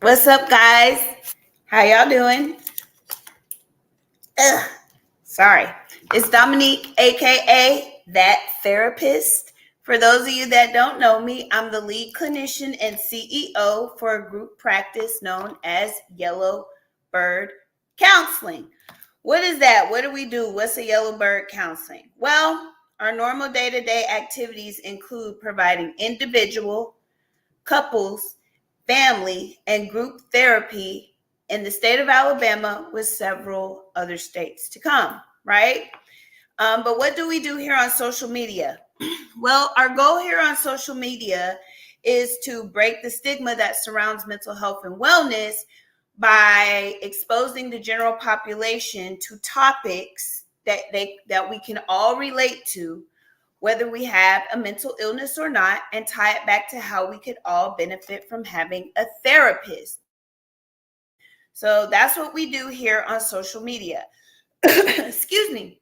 What's up, guys? How y'all doing? Ugh, sorry. It's Dominique, aka That Therapist. For those of you that don't know me, I'm the lead clinician and CEO for a group practice known as Yellow Bird Counseling. What is that? What do we do? What's a Yellow Bird Counseling? Well, our normal day-to-day activities include providing individual, couples, family, and group therapy in the state of Alabama with several other states to come, right? But what do we do here on social media? Well, our goal here on social media is to break the stigma that surrounds mental health and wellness by exposing the general population to topics that we can all relate to, whether we have a mental illness or not, and tie it back to how we could all benefit from having a therapist. So that's what we do here on social media. Excuse me.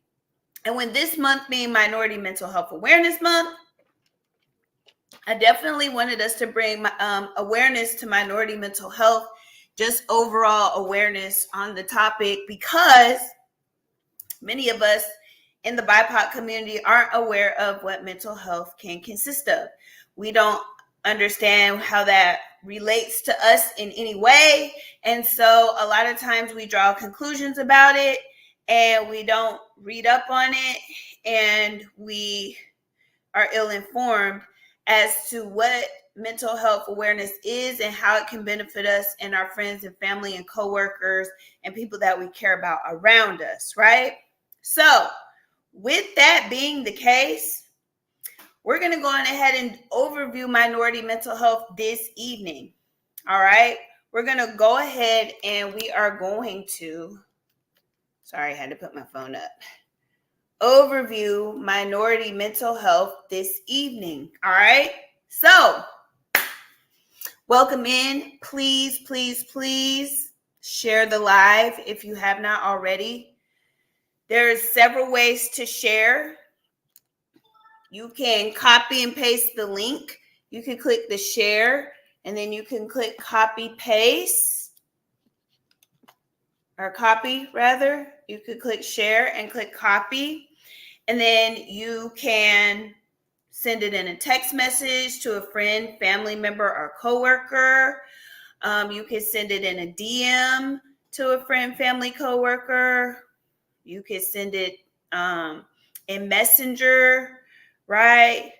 And when this month being Minority Mental Health Awareness Month, I definitely wanted us to bring awareness to minority mental health, just overall awareness on the topic, because many of us in the BIPOC community aren't aware of what mental health can consist of. We don't understand how that relates to us in any way. And so a lot of times we draw conclusions about it and we don't read up on it, and we are ill-informed as to what mental health awareness is and how it can benefit us and our friends and family and coworkers and people that we care about around us, right? So with that being the case, we're going to go on ahead and overview minority mental health this evening. All right. We're going to go ahead and we are going to, sorry, I had to put my phone up. Overview minority mental health this evening. All right. So welcome in. Please, please, please share the live if you have not already. There's several ways to share. You can copy and paste the link. You can click the share, and then you can click copy paste, or copy rather. You could click share and click copy, and then you can send it in a text message to a friend, family member, or coworker. You can send it in a DM to a friend, family, coworker. You can send it in Messenger, right?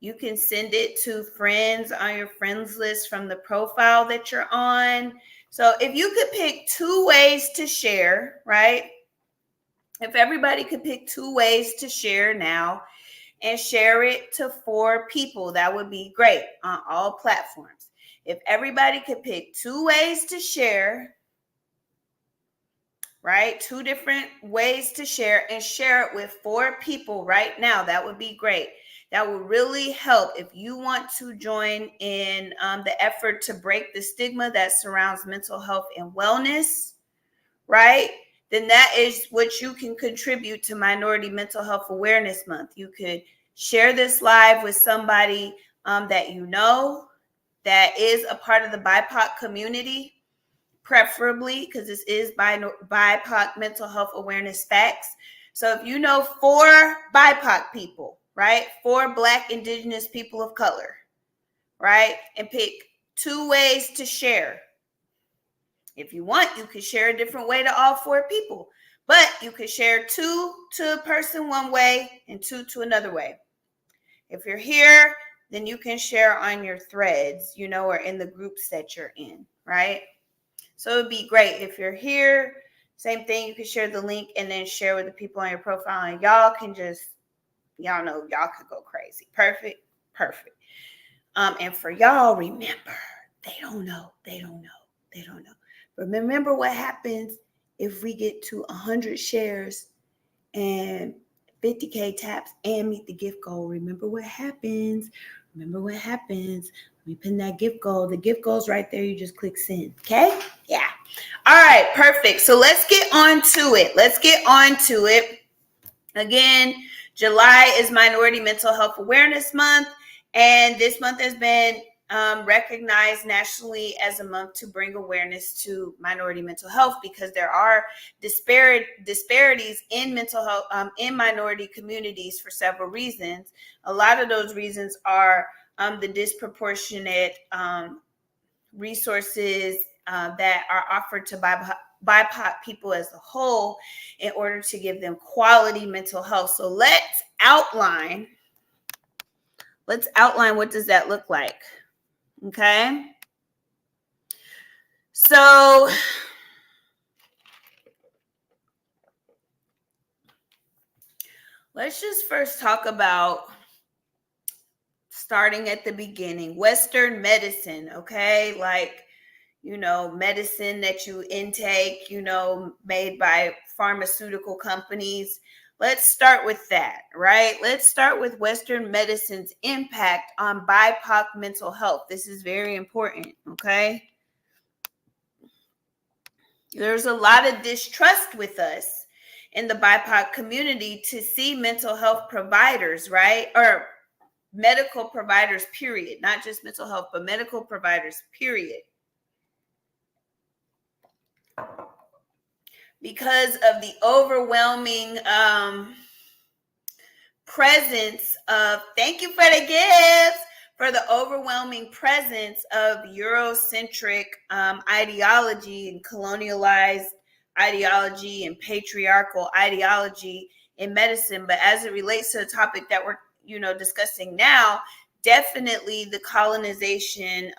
You can send it to friends on your friends list from the profile that you're on. So if you could pick 2 ways to share, right? If everybody could pick 2 ways to share now and share it to 4 people, that would be great on all platforms. If everybody could pick 2 ways to share, right? 2 different ways to share, and share it with 4 people right now, that would be great. That will really help if you want to join in the effort to break the stigma that surrounds mental health and wellness, right? Then that is what you can contribute to Minority Mental Health Awareness Month. You could share this live with somebody that you know that is a part of the BIPOC community, preferably, because this is BIPOC Mental Health Awareness Facts. So if you know 4 BIPOC people, right, 4 Black, Indigenous people of color, right, and pick 2 ways to share. If you want, you could share a different way to all 4 people, but you could share 2 to a person one way and 2 to another way. If you're here, then you can share on your threads, or in the groups that you're in, right? So it would be great if you're here. Same thing, you can share the link and then share with the people on your profile, and y'all can just, y'all could go crazy. Perfect. And for y'all, remember, they don't know. Remember what happens if we get to 100 shares and 50K taps and meet the gift goal. Remember what happens. Let me pin that gift goal. The gift goal's right there. You just click send. Okay? Yeah. All right. Perfect. So let's get on to it. Again, July is Minority Mental Health Awareness Month. And this month has been recognized nationally as a month to bring awareness to minority mental health, because there are disparities in mental health in minority communities for several reasons. A lot of those reasons are the disproportionate resources that are offered to BIPOC people as a whole in order to give them quality mental health. So let's outline what does that look like. Okay. So let's just first talk about, starting at the beginning, Western medicine. Okay. Like, medicine that you intake, made by pharmaceutical companies. Let's start with that, right? Let's start with Western medicine's impact on BIPOC mental health. This is very important, okay? There's a lot of distrust with us in the BIPOC community to see mental health providers, right? Or medical providers, period. Not just mental health, but medical providers, period. Because of the overwhelming presence of, thank you for the gifts, for the overwhelming presence of Eurocentric ideology and colonialized ideology and patriarchal ideology in medicine. But as it relates to the topic that we're discussing now, definitely the colonization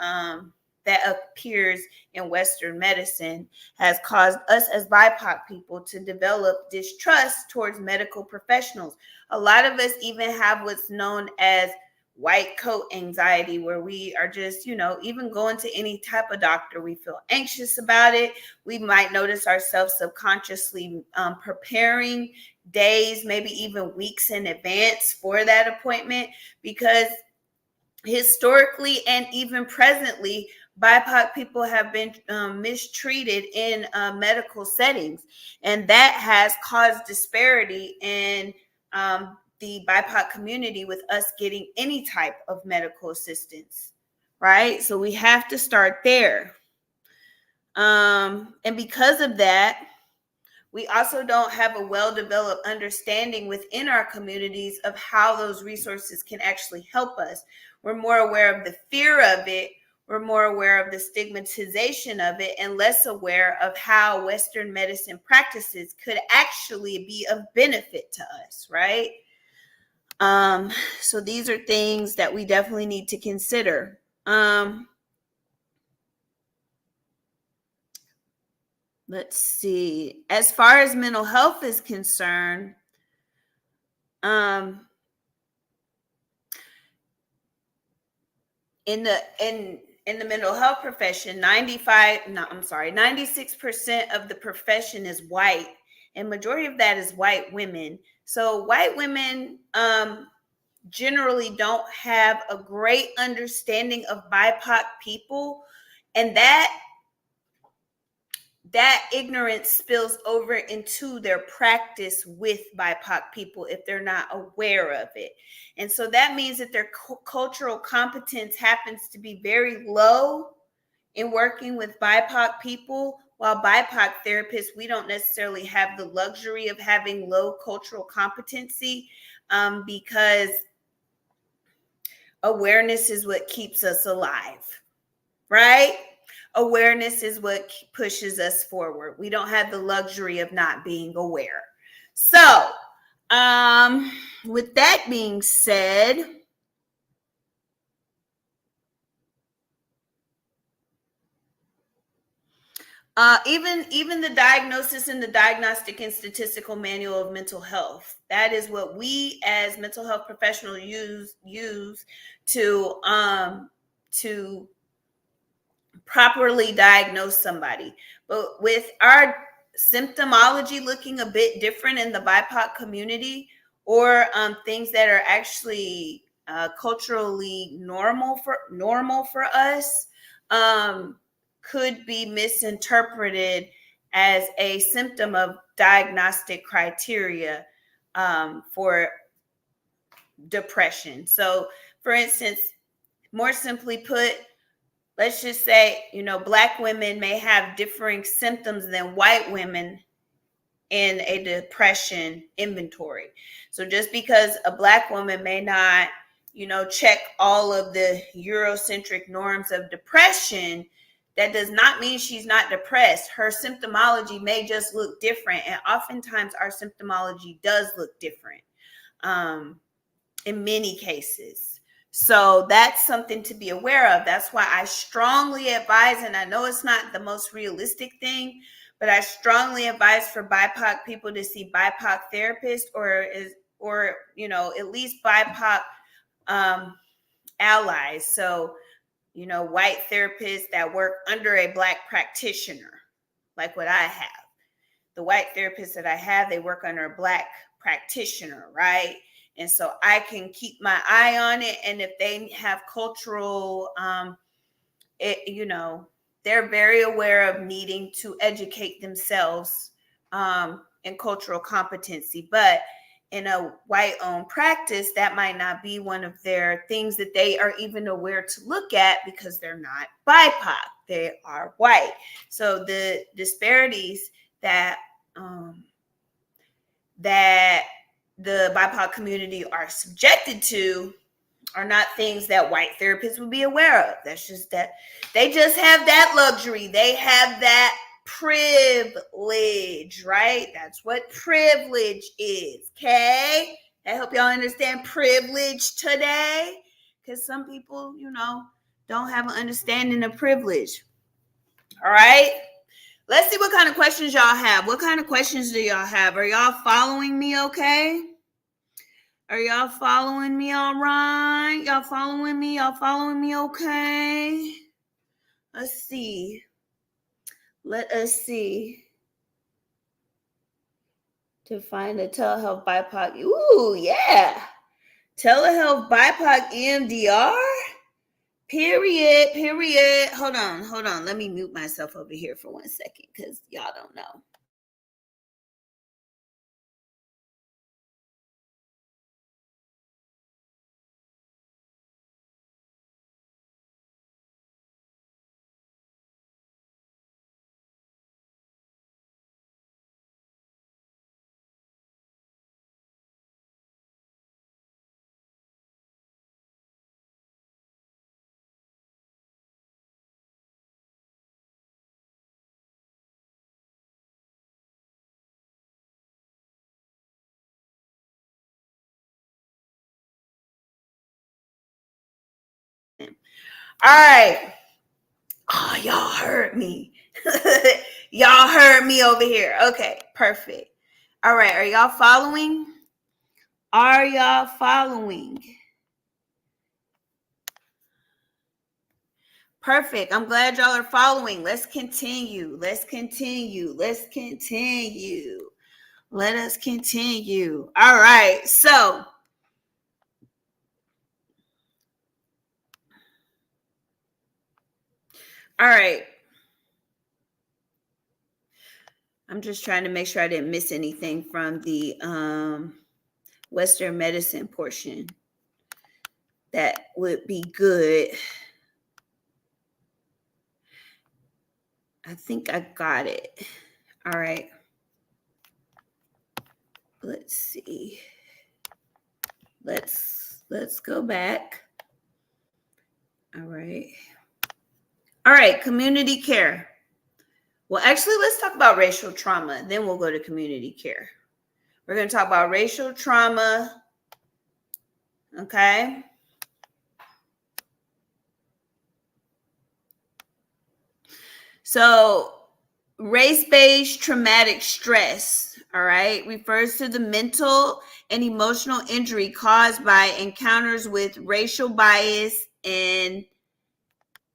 that appears in Western medicine has caused us as BIPOC people to develop distrust towards medical professionals. A lot of us even have what's known as white coat anxiety, where we are just, even going to any type of doctor, we feel anxious about it. We might notice ourselves subconsciously preparing days, maybe even weeks in advance for that appointment, because historically and even presently, BIPOC people have been mistreated in medical settings, and that has caused disparity in the BIPOC community with us getting any type of medical assistance, right? So we have to start there. And because of that, we also don't have a well-developed understanding within our communities of how those resources can actually help us. We're more aware of the fear of it. We're more aware of the stigmatization of it, and less aware of how Western medicine practices could actually be of benefit to us, right? So these are things that we definitely need to consider. Let's see. As far as mental health is concerned, in the mental health profession, 96% of the profession is white, and majority of that is white women. So white women generally don't have a great understanding of BIPOC people, and that ignorance spills over into their practice with BIPOC people if they're not aware of it. And so that means that their cultural competence happens to be very low in working with BIPOC people, while BIPOC therapists, we don't necessarily have the luxury of having low cultural competency, because awareness is what keeps us alive, right? Awareness is what pushes us forward. We don't have the luxury of not being aware. So, with that being said, even the diagnosis in the Diagnostic and Statistical Manual of Mental Health, that is what we as mental health professionals use to properly diagnose somebody. But with our symptomology looking a bit different in the BIPOC community, or things that are actually culturally normal for us, could be misinterpreted as a symptom of diagnostic criteria for depression. So, for instance, more simply put, let's just say, Black women may have differing symptoms than white women in a depression inventory. So just because a Black woman may not, check all of the Eurocentric norms of depression, that does not mean she's not depressed. Her symptomology may just look different. And oftentimes our symptomology does look different in many cases. So that's something to be aware of. That's why I strongly advise, and I know it's not the most realistic thing, but I strongly advise for BIPOC people to see BIPOC therapists or at least BIPOC allies. So, white therapists that work under a Black practitioner, like what I have. The white therapists that I have, they work under a Black practitioner, right? And so I can keep my eye on it. And if they have cultural, they're very aware of needing to educate themselves in cultural competency. But in a white-owned practice, that might not be one of their things that they are even aware to look at because they're not BIPOC. They are white. So the disparities that the BIPOC community are subjected to are not things that white therapists would be aware of. That's just that they just have that luxury. They have that privilege, right? That's what privilege is, okay? I hope y'all understand privilege today, because some people, don't have an understanding of privilege. All right? Let's see what kind of questions y'all have. What kind of questions do y'all have? Are y'all following me okay? Are y'all following me all right? Y'all following me? Y'all following me okay? Let's see. Let us see. To find a telehealth BIPOC. Ooh, yeah. Telehealth BIPOC EMDR? Period. Hold on. Let me mute myself over here for 1 second because y'all don't know. All right. Oh, y'all heard me. Y'all heard me over here. Okay, perfect. All right, are y'all following? Are y'all following? Perfect. I'm glad y'all are following. Let's continue. Let us continue. All right, so all right. I'm just trying to make sure I didn't miss anything from the Western medicine portion. That would be good. I think I got it. All right. Let's see. Let's go back. All right. All right, community care. Well, actually, let's talk about racial trauma. Then we'll go to community care. We're going to talk about racial trauma. Okay. So, race-based traumatic stress, all right, refers to the mental and emotional injury caused by encounters with racial bias and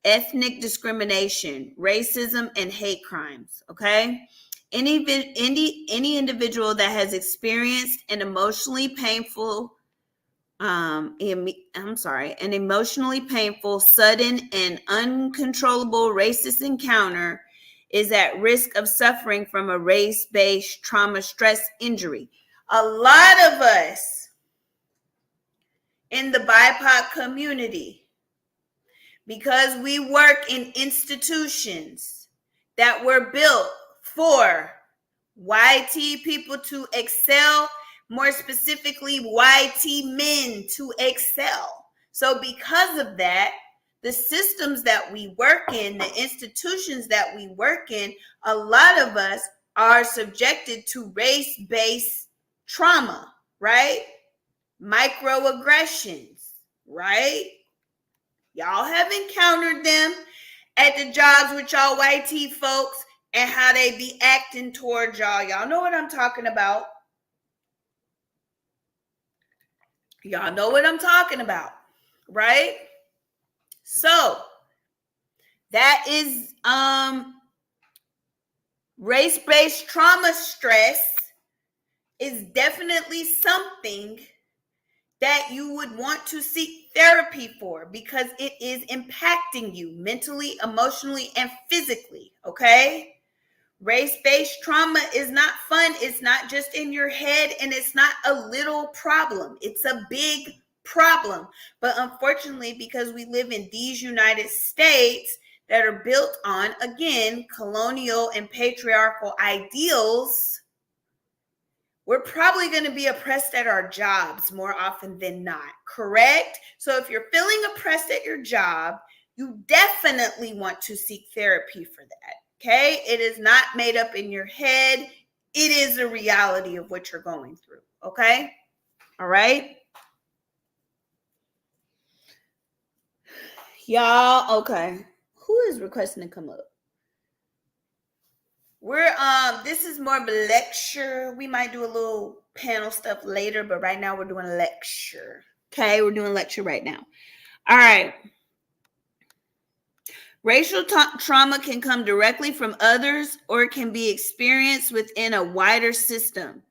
ethnic discrimination, racism, and hate crimes. Okay. Any individual that has experienced an emotionally painful, an emotionally painful, sudden, and uncontrollable racist encounter is at risk of suffering from a race-based trauma stress injury. A lot of us in the BIPOC community because we work in institutions that were built for YT people to excel, more specifically, YT men to excel. So because of that, the systems that we work in, the institutions that we work in, a lot of us are subjected to race-based trauma, right? Microaggressions, right? Y'all have encountered them at the jobs with y'all YT folks and how they be acting towards y'all. Y'all know what I'm talking about. Y'all know what I'm talking about, right? So that is race-based trauma stress is definitely something that you would want to seek therapy for because it is impacting you mentally, emotionally, and physically, okay? Race-based trauma is not fun. It's not just in your head, and it's not a little problem. It's a big problem. But unfortunately, because we live in these United States that are built on, again, colonial and patriarchal ideals, we're probably going to be oppressed at our jobs more often than not, correct? So if you're feeling oppressed at your job, you definitely want to seek therapy for that, okay? It is not made up in your head. It is a reality of what you're going through, okay? All right? Y'all, okay. Who is requesting to come up? We're this is more of a lecture. We might do a little panel stuff later, but right now we're doing a lecture. Okay, we're doing lecture right now. All right. Racial trauma can come directly from others or it can be experienced within a wider system.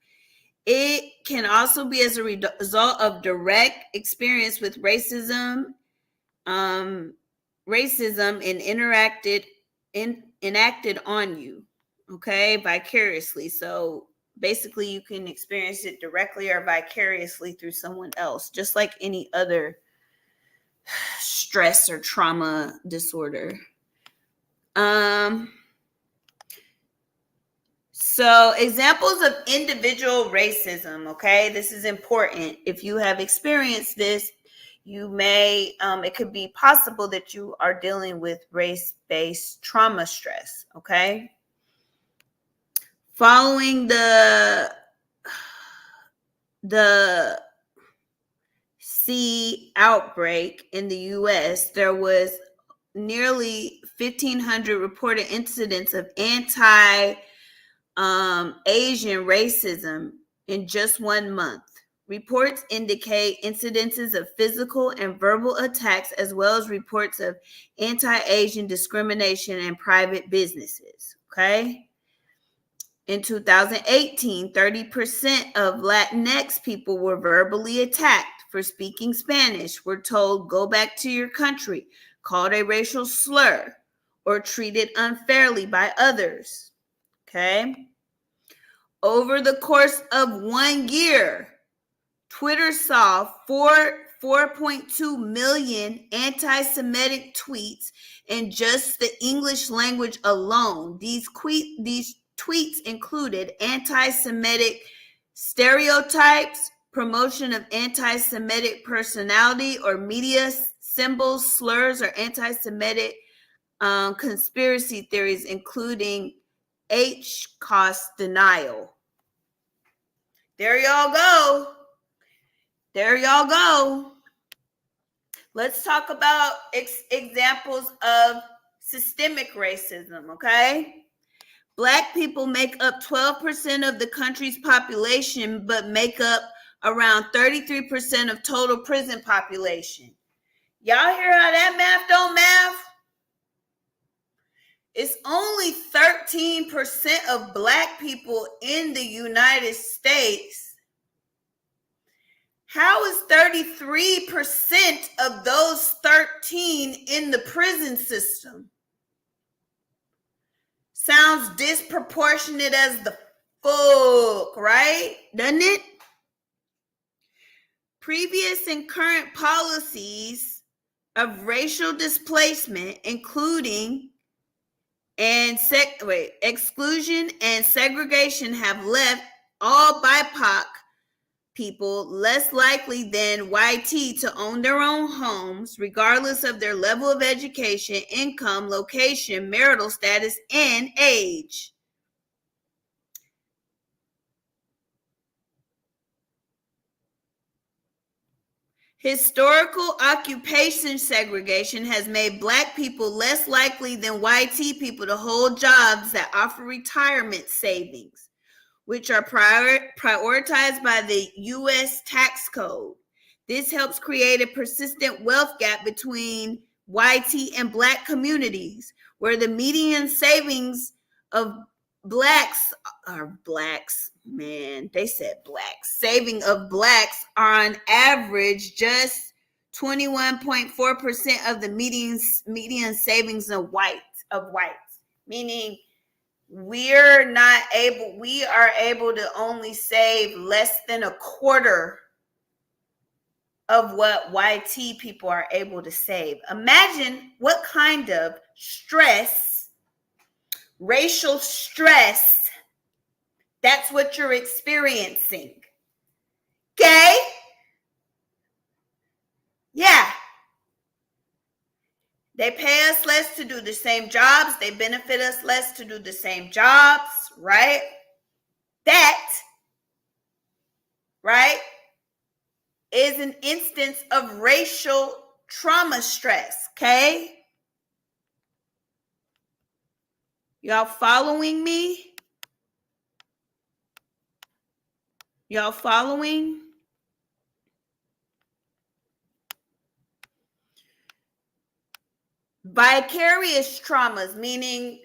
It can also be as a result of direct experience with racism and enacted on you. Okay, vicariously. So basically you can experience it directly or vicariously through someone else, just like any other stress or trauma disorder. So examples of individual racism, okay? This is important. If you have experienced this, you may, it could be possible that you are dealing with race-based trauma stress, okay? Following the C outbreak in the U.S., there was nearly 1,500 reported incidents of anti-Asian racism in just 1 month. Reports indicate incidences of physical and verbal attacks, as well as reports of anti-Asian discrimination in private businesses, okay? In 2018, 30% of Latinx people were verbally attacked for speaking Spanish, were told, go back to your country, called a racial slur, or treated unfairly by others. Okay? Over the course of 1 year, Twitter saw 4.2 million anti-Semitic tweets in just the English language alone. These tweets included anti-Semitic stereotypes, promotion of anti-Semitic personality or media symbols, slurs, or anti-Semitic conspiracy theories, including Holocaust denial. There y'all go. There y'all go. Let's talk about examples of systemic racism, okay? Black people make up 12% of the country's population, but make up around 33% of total prison population. Y'all hear how that math don't math? It's only 13% of Black people in the United States. How is 33% of those 13 in the prison system? Sounds disproportionate as the fuck, right? Doesn't it? Previous and current policies of racial displacement, including exclusion and segregation, have left all BIPOC people less likely than YT to own their own homes, regardless of their level of education, income, location, marital status, and age. Historical occupation segregation has made Black people less likely than YT people to hold jobs that offer retirement savings, which are prioritized by the U.S. tax code. This helps create a persistent wealth gap between YT and Black communities, where the median savings of blacks, saving of blacks are on average just 21.4% of the median savings of whites, meaning we are able to only save less than a quarter of what YT people are able to save. Imagine what kind of racial stress, that's what you're experiencing. Okay? Yeah. They pay us less to do the same jobs. They benefit us less to do the same jobs, right? That, right, is an instance of racial trauma stress, okay? Y'all following me? Y'all following? Vicarious traumas, meaning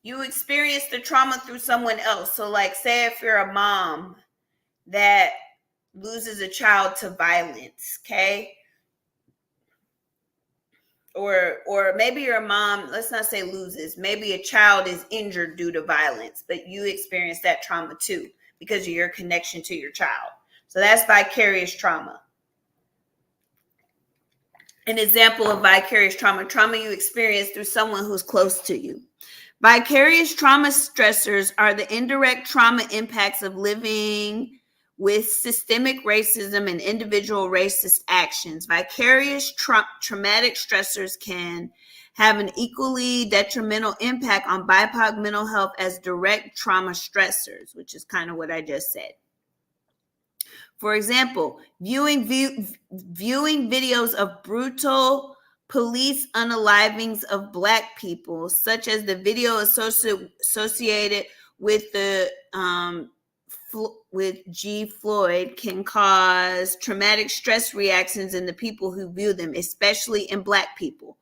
you experience the trauma through someone else. So like, say if you're a mom that loses a child to violence, okay? Or maybe your mom, let's not say loses, maybe a child is injured due to violence, but you experience that trauma too because of your connection to your child. So that's vicarious trauma. An example of vicarious trauma you experience through someone who's close to you. Vicarious trauma stressors are the indirect trauma impacts of living with systemic racism and individual racist actions. Vicarious traumatic stressors can have an equally detrimental impact on BIPOC mental health as direct trauma stressors, which is kind of what I just said. For example, viewing videos of brutal police unalivings of Black people, such as the video associated with with G. Floyd, can cause traumatic stress reactions in the people who view them, especially in Black people.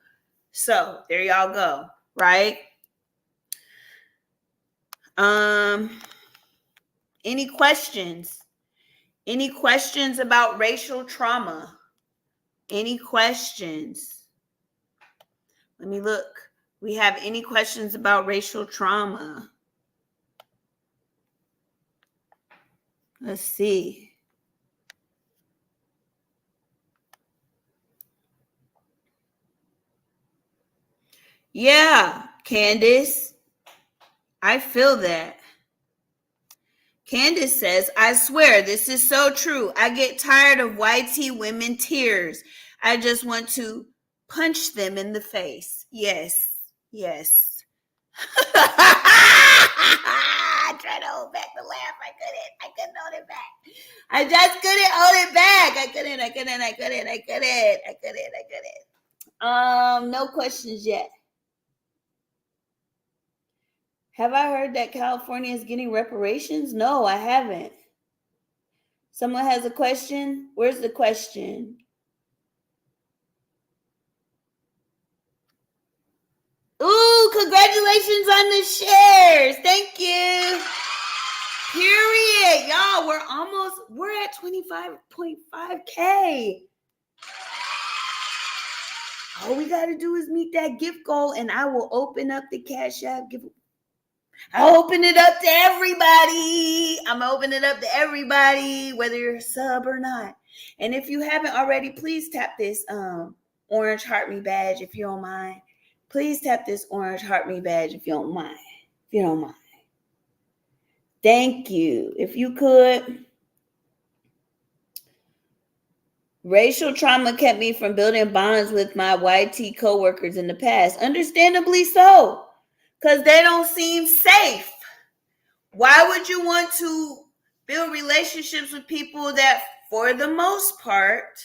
So there y'all go, right? Any questions? Any questions about racial trauma? Any questions? Let me look. We have any questions about racial trauma? Let's see. Yeah, Candace, I feel that. Candace says, I swear this is so true. I get tired of YT women tears. I just want to punch them in the face. Yes. I tried to hold back the laugh. I couldn't hold it back. I just couldn't hold it back. I couldn't. No questions yet. Have I heard that California is getting reparations? No, I haven't. Someone has a question? Where's the question? Ooh, congratulations on the shares. Thank you. Period. Y'all, we're at 25.5K. All we got to do is meet that gift goal, and I will open up the Cash App giveaway. I'll open it up to everybody. I'm opening it up to everybody, whether you're a sub or not. And if you haven't already, please tap this orange heart me badge if you don't mind. Please tap this orange heart me badge if you don't mind. If you don't mind. Thank you. If you could. Racial trauma kept me from building bonds with my YT coworkers in the past. Understandably so, because they don't seem safe. Why would you want to build relationships with people that, for the most part,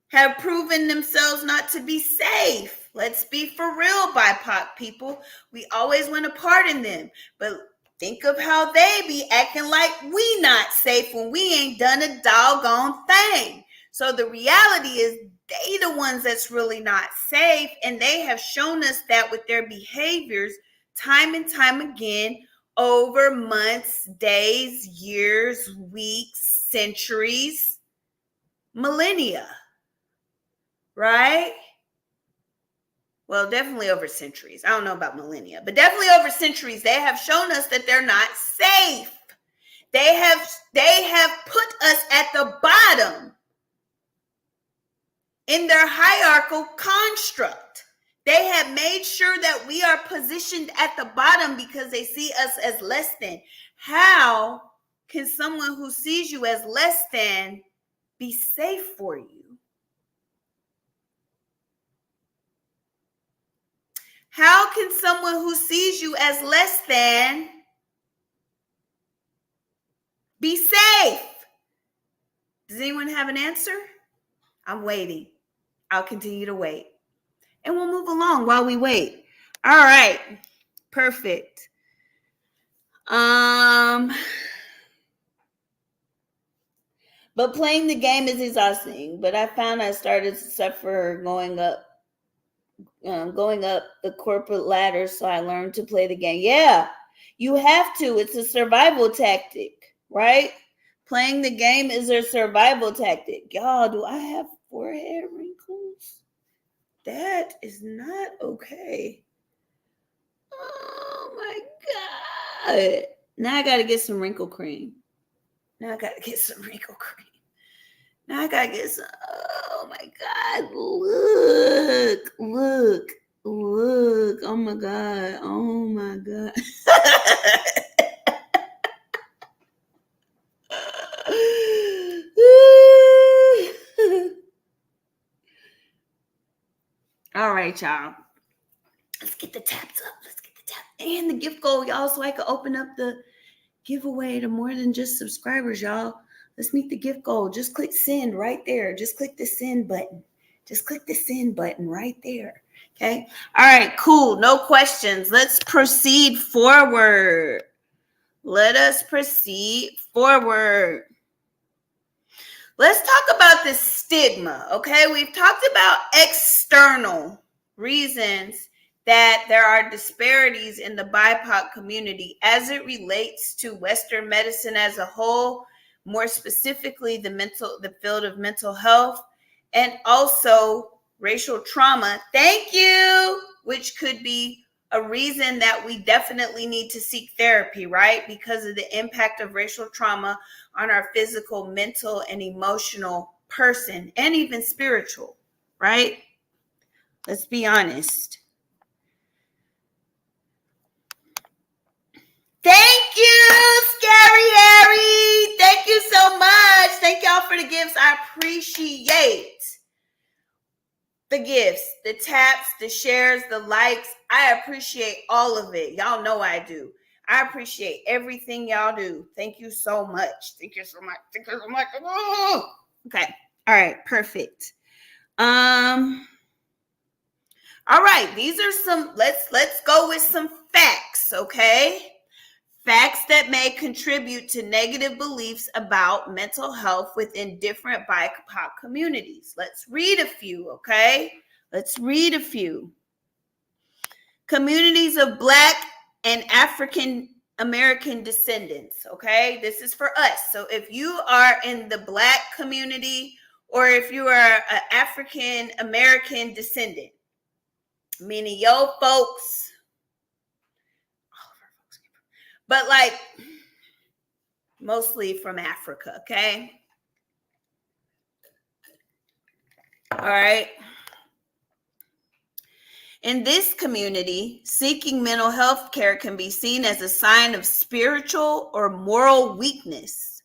have proven themselves not to be safe? Let's be for real, BIPOC people. We always want to pardon them, but think of how they be acting like we not safe when we ain't done a doggone thing. So the reality is they the ones that's really not safe, and they have shown us that with their behaviors time and time again over months, days, years, weeks, centuries, millennia, right? Well, definitely over centuries. I don't know about millennia, but definitely over centuries, they have shown us that they're not safe. They have put us at the bottom in their hierarchical construct. They have made sure that we are positioned at the bottom because they see us as less than. How can someone who sees you as less than be safe for you? How can someone who sees you as less than be safe? Does anyone have an answer? I'm waiting. I'll continue to wait. And we'll move along while we wait. All right. Perfect. But playing the game is exhausting. But I found I started to suffer going up the corporate ladder, so I learned to play the game. Yeah, you have to. It's a survival tactic, right? Playing the game is a survival tactic. Y'all, do I have forehead wrinkles? That is not okay. Oh my God. Now I got to get some wrinkle cream. Now I got to get some wrinkle cream. Now I got to get some. Oh my God. Look. Oh my God. Oh my God. All right, y'all. Let's get the taps up. Let's get the tap and the gift goal, y'all, so I can open up the giveaway to more than just subscribers, y'all. Let's meet the gift goal. Just click send right there. Just click the send button. Just click the send button right there. Okay. All right, cool. No questions. Let's proceed forward. Let us proceed forward. Let's talk about the stigma, okay? We've talked about external reasons that there are disparities in the BIPOC community as it relates to Western medicine as a whole, more specifically the field of mental health, and also racial trauma. Thank you, which could be a reason that we definitely need to seek therapy, right? Because of the impact of racial trauma on our physical, mental, and emotional person, and even spiritual, right? Let's be honest. Thank you, Scary Harry. Thank you so much. Thank y'all for the gifts. I appreciate the gifts, the taps, the shares, the likes. I appreciate all of it. Y'all know I do. I appreciate everything y'all do. Thank you so much. Thank you so much. Thank you so much. Oh. Okay. All right. Perfect. All right. These are some. Let's go with some facts. Okay. Facts that may contribute to negative beliefs about mental health within different BIPOC communities. Let's read a few, okay? Let's read a few. Communities of Black and African American descendants, okay? This is for us. So if you are in the Black community or if you are an African American descendant, meaning your folks, but like, mostly from Africa, okay? All right. In this community, seeking mental health care can be seen as a sign of spiritual or moral weakness,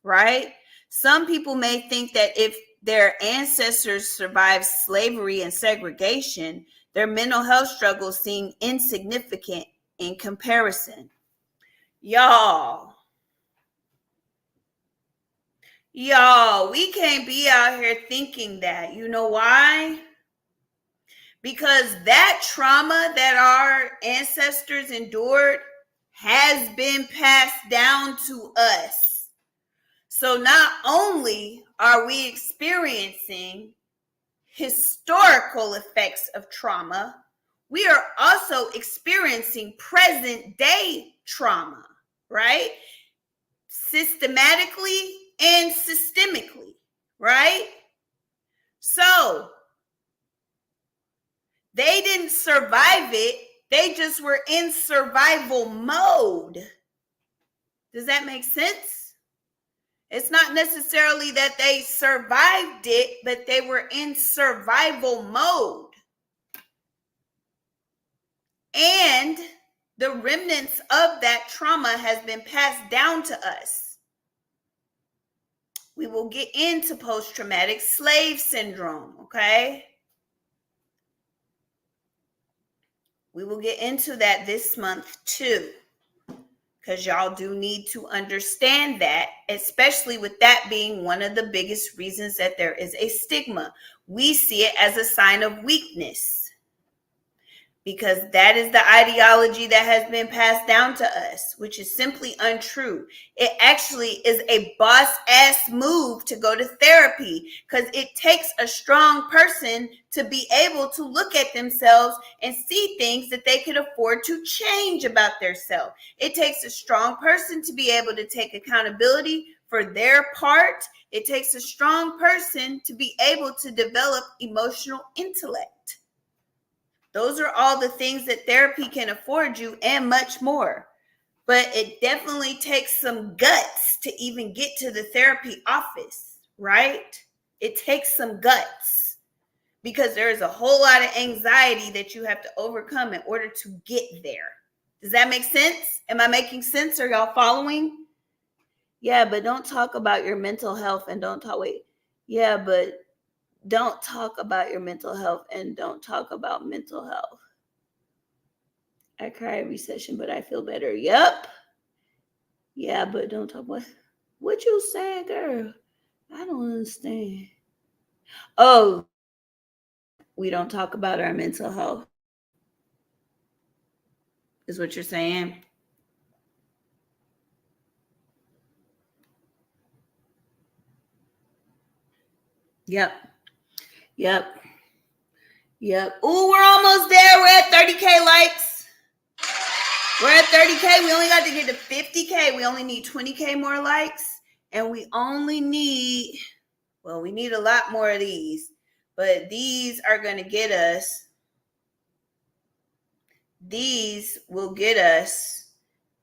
right? Some people may think that if their ancestors survived slavery and segregation, their mental health struggles seem insignificant in comparison. Y'all, we can't be out here thinking that. You know why? Because that trauma that our ancestors endured has been passed down to us. So not only are we experiencing historical effects of trauma, we are also experiencing present day trauma, right? Systematically and systemically, right? So they didn't survive it. They just were in survival mode. Does that make sense? It's not necessarily that they survived it, but they were in survival mode. And the remnants of that trauma has been passed down to us. We will get into post-traumatic slave syndrome, okay? We will get into that this month too, because y'all do need to understand that, especially with that being one of the biggest reasons that there is a stigma. We see it as a sign of weakness, because that is the ideology that has been passed down to us, which is simply untrue. It actually is a boss-ass move to go to therapy, because it takes a strong person to be able to look at themselves and see things that they can afford to change about themselves. It takes a strong person to be able to take accountability for their part. It takes a strong person to be able to develop emotional intellect. Those are all the things that therapy can afford you and much more. But it definitely takes some guts to even get to the therapy office, right? It takes some guts, because there is a whole lot of anxiety that you have to overcome in order to get there. Does that make sense? Am I making sense? Are y'all following? Yeah, but don't talk about your mental health and don't talk about your mental health and don't talk about mental health. I cry every session, but I feel better. Yep. Yeah, but don't talk about what you saying, girl. I don't understand. Oh, we don't talk about our mental health, is what you're saying. Yep. Yep. Yep. Ooh, we're almost there. We're at 30K likes. We're at 30K. We only got to get to 50K. We only need 20K more likes. And we only need, we need a lot more of these. But these are going to get us, these will get us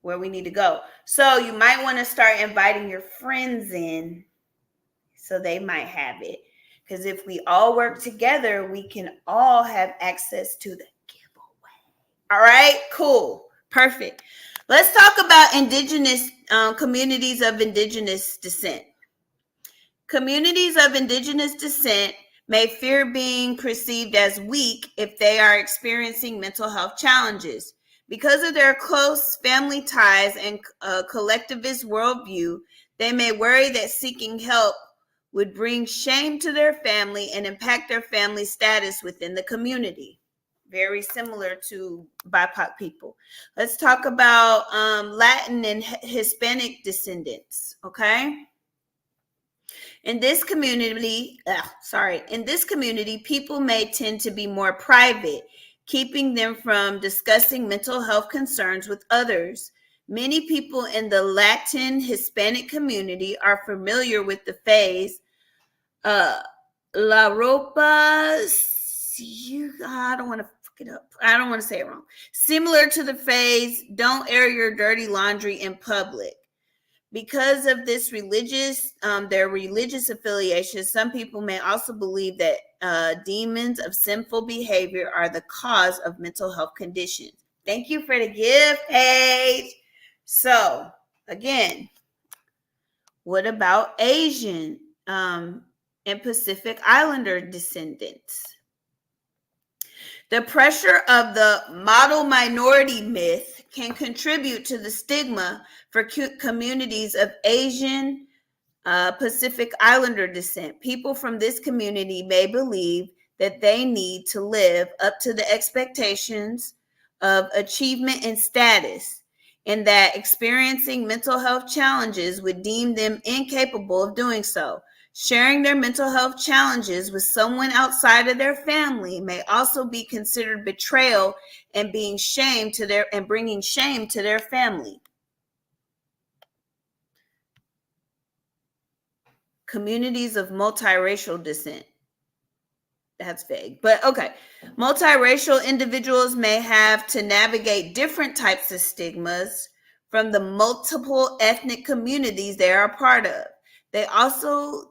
where we need to go. So you might want to start inviting your friends in so they might have it. Because if we all work together, we can all have access to the giveaway. All right, cool, perfect. Let's talk about indigenous communities of indigenous descent. Communities of indigenous descent may fear being perceived as weak if they are experiencing mental health challenges. Because of their close family ties and collectivist worldview, they may worry that seeking help would bring shame to their family and impact their family status within the community. Very similar to BIPOC people. Let's talk about Latin and Hispanic descendants, okay? In this community, people may tend to be more private, keeping them from discussing mental health concerns with others. Many people in the Latin Hispanic community are familiar with the phrase, La ropa, I don't want to fuck it up. I don't want to say it wrong. Similar to the phrase, don't air your dirty laundry in public. Because of this their religious affiliation, some people may also believe that demons of sinful behavior are the cause of mental health conditions. Thank you for the gift, Paige. So, again, what about Asian and Pacific Islander descendants? The pressure of the model minority myth can contribute to the stigma for communities of Asian Pacific Islander descent. People from this community may believe that they need to live up to the expectations of achievement and status, and that experiencing mental health challenges would deem them incapable of doing so. Sharing their mental health challenges with someone outside of their family may also be considered betrayal and bringing shame to their family. Communities of multiracial descent. That's vague, but okay. Multiracial individuals may have to navigate different types of stigmas from the multiple ethnic communities they are a part of. They also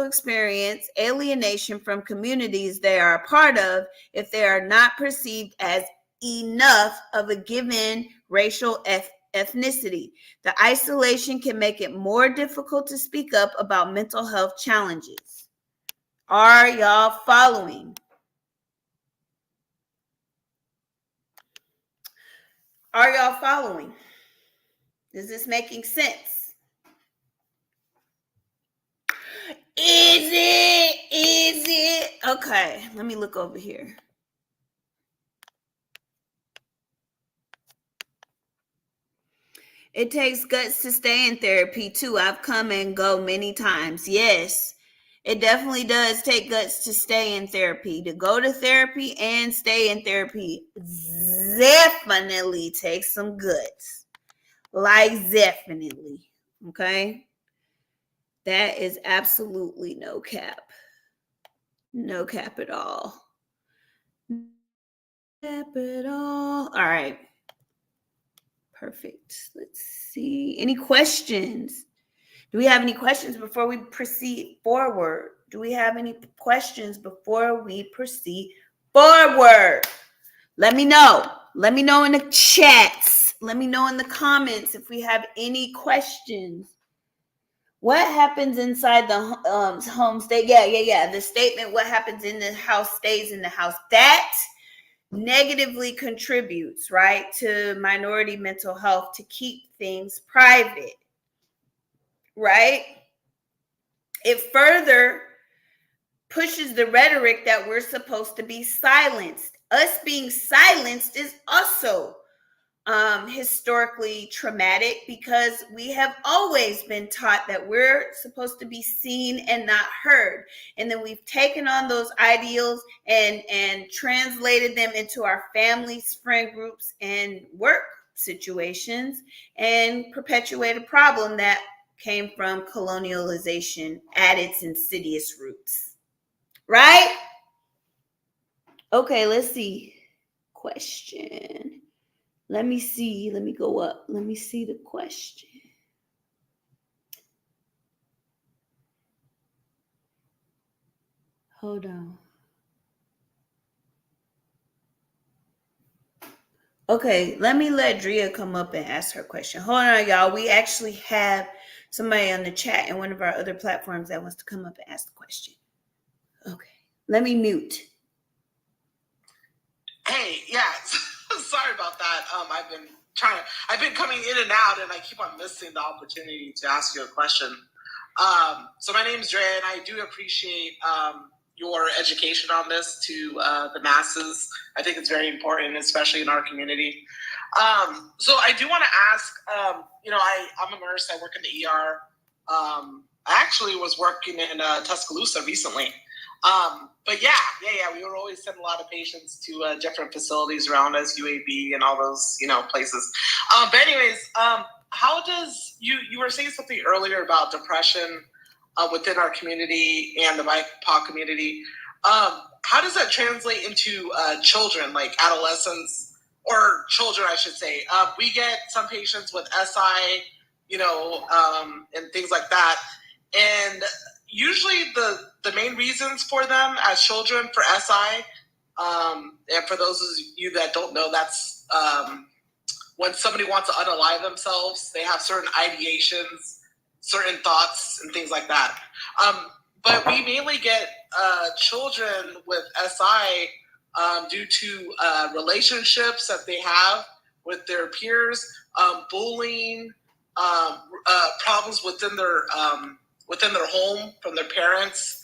experience alienation from communities they are a part of if they are not perceived as enough of a given racial ethnicity. The isolation can make it more difficult to speak up about mental health challenges. Are y'all following? Are y'all following? Is this making sense? Is it? Okay, let me look over here. It takes guts to stay in therapy too. I've come and go many times. Yes, it definitely does take guts to stay in therapy. To go to therapy and stay in therapy definitely takes some guts. Like, definitely. Okay? That is absolutely no cap. No cap at all. No cap at all. All right. Perfect. Let's see. Any questions? Do we have any questions before we proceed forward? Do we have any questions before we proceed forward? Let me know. Let me know in the chats. Let me know in the comments if we have any questions. What happens inside the home state? Yeah. The statement, what happens in the house stays in the house. That negatively contributes, right, to minority mental health, to keep things private, right? It further pushes the rhetoric that we're supposed to be silenced. Us being silenced is also historically traumatic, because we have always been taught that we're supposed to be seen and not heard, and then we've taken on those ideals and translated them into our families, friend groups, and work situations, and perpetuate a problem that came from colonialization at its insidious roots, right? Okay, let's see. Question. Let me see. Let me go up. Let me see the question. Hold on. Okay, let me let Drea come up and ask her question. Hold on, y'all. We actually have somebody on the chat in one of our other platforms that wants to come up and ask the question. Okay, let me mute. Hey, yeah. Sorry about that. I've been coming in and out, and I keep on missing the opportunity to ask you a question. So my name's Dre, and I do appreciate your education on this to the masses. I think it's very important, especially in our community. So I do want to ask, I'm a nurse. I work in the ER. I actually was working in Tuscaloosa recently. But yeah, we would always send a lot of patients to different facilities around us, UAB and all those, places. But anyways, how does you were saying something earlier about depression within our community and the BIPOC community? How does that translate into children, like adolescents or children, I should say? We get some patients with SI and things like that. And usually the main reasons for them as children for SI, and for those of you that don't know, that's when somebody wants to unalive themselves. They have certain ideations, certain thoughts, and things like that. But we mainly get children with SI due to relationships that they have with their peers, bullying, problems within their home from their parents,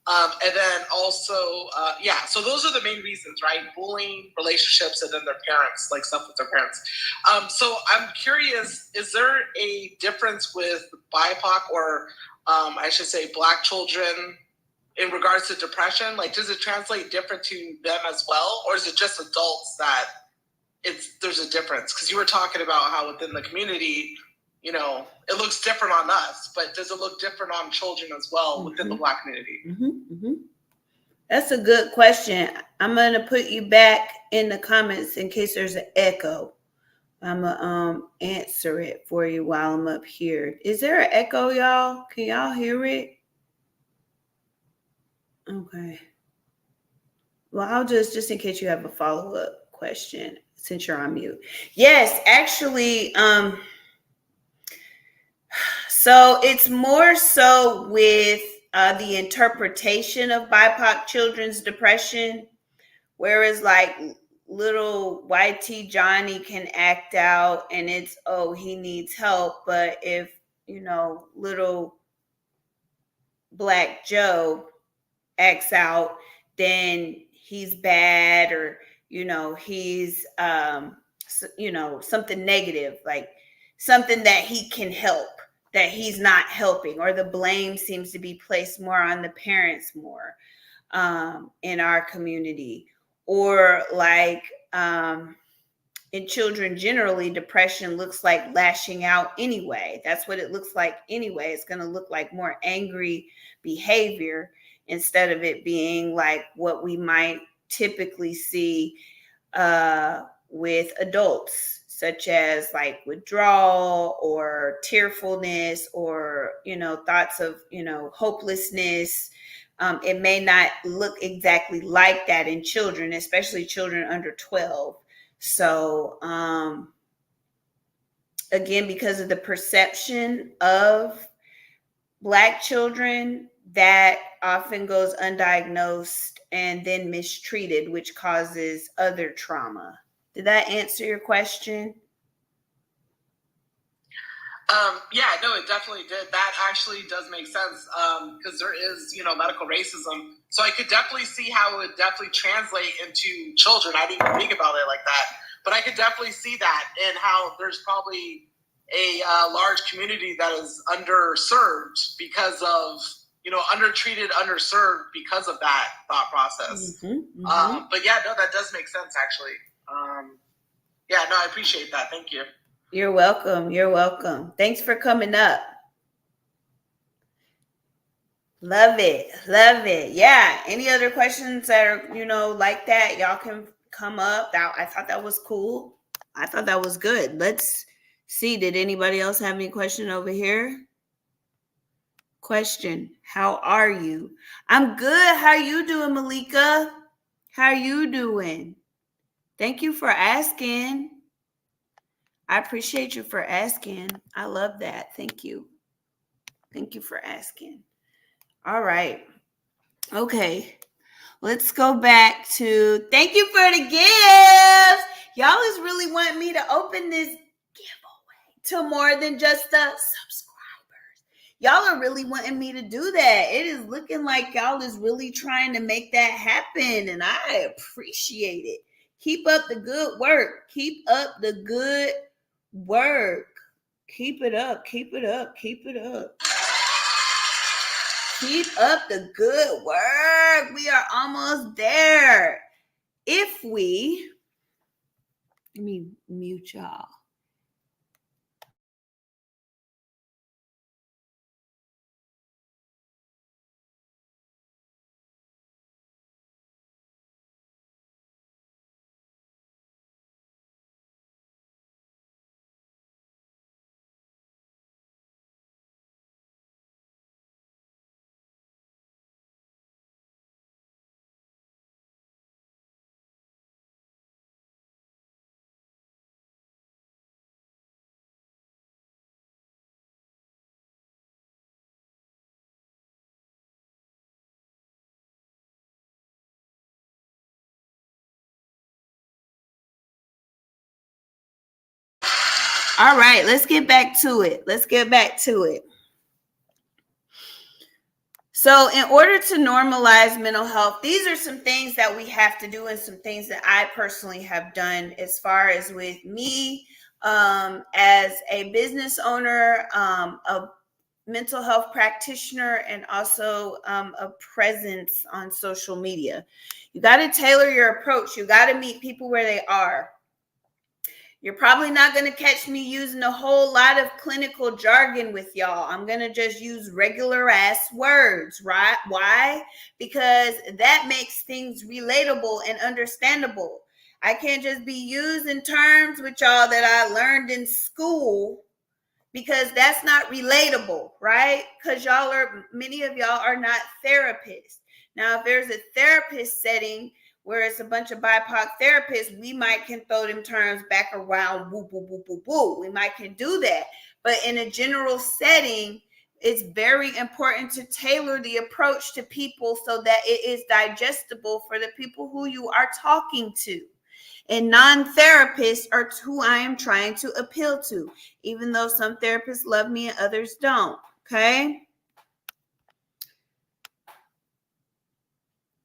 and then also, so those are the main reasons, right? Bullying, relationships, and then their parents, like stuff with their parents. So I'm curious, is there a difference with BIPOC, or I should say Black children, in regards to depression? Like, does it translate different to them as well? Or is it just adults that there's a difference? Because you were talking about how within the community, it looks different on us, but does it look different on children as well within the Black community? That's a good question. I'm going to put you back in the comments in case there's an echo. I'm going to answer it for you while I'm up here. Is there an echo, y'all? Can y'all hear it? Okay. Well, I'll just in case you have a follow-up question, since you're on mute. Yes, actually, so it's more so with the interpretation of BIPOC children's depression, whereas like little YT Johnny can act out and it's, oh, he needs help. But if, little Black Joe acts out, then he's bad, or he's something negative, like something that he can help that he's not helping, or the blame seems to be placed more on the parents more in our community. Or like in children generally, depression looks like lashing out anyway. That's what it looks like anyway. It's going to look like more angry behavior instead of it being like what we might typically see with adults, such as like withdrawal or tearfulness, or thoughts of hopelessness. It may not look exactly like that in children, especially children under 12. So again, because of the perception of Black children, that often goes undiagnosed and then mistreated, which causes other trauma. Did that answer your question? No, it definitely did. That actually does make sense, because there is, medical racism. So I could definitely see how it would definitely translate into children. I didn't even think about it like that, but I could definitely see that, and how there's probably a large community that is underserved because of, undertreated, underserved because of that thought process. But that does make sense, actually. I appreciate that. Thank you. You're welcome. You're welcome. Thanks for coming up. Love it. Love it. Yeah. Any other questions that are, like that? Y'all can come up. I thought that was cool. I thought that was good. Let's see. Did anybody else have any question over here? Question. How are you? I'm good. How are you doing, Malika? How are you doing? Thank you for asking. I appreciate you for asking. I love that. Thank you. Thank you for asking. All right. Okay. Let's go back to thank you for the gifts. Y'all is really wanting me to open this giveaway to more than just the subscribers. Y'all are really wanting me to do that. It is looking like y'all is really trying to make that happen, and I appreciate it. Keep up the good work. Keep up the good work. Keep it up. Keep it up. Keep it up. Keep up the good work. We are almost there. Let me mute y'all. All right, let's get back to it. So, in order to normalize mental health, these are some things that we have to do, and some things that I personally have done as far as with me as a business owner, a mental health practitioner, and also a presence on social media. You got to tailor your approach. You got to meet people where they are. You're probably not going to catch me using a whole lot of clinical jargon with y'all. I'm going to just use regular ass words, right? Why? Because that makes things relatable and understandable. I can't just be using terms with y'all that I learned in school, because that's not relatable, right? Because many of y'all are not therapists. Now, if there's a therapist setting where it's a bunch of BIPOC therapists, we might can throw them terms back around, woo, woo, woo, woo, woo. We might can do that. But in a general setting, it's very important to tailor the approach to people so that it is digestible for the people who you are talking to. And non-therapists are who I am trying to appeal to, even though some therapists love me and others don't. Okay.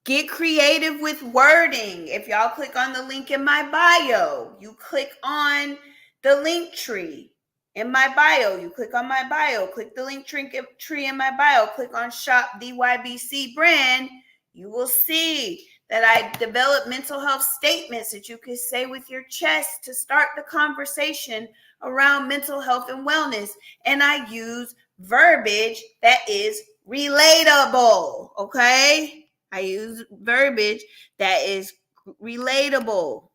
Get creative with wording. If y'all click on the link in my bio, you click on the link tree in my bio. You click on my bio, click the link tree in my bio, click on Shop DYBC brand. You will see that I developed mental health statements that you can say with your chest to start the conversation around mental health and wellness. And I use verbiage that is relatable. Okay. I use verbiage that is relatable.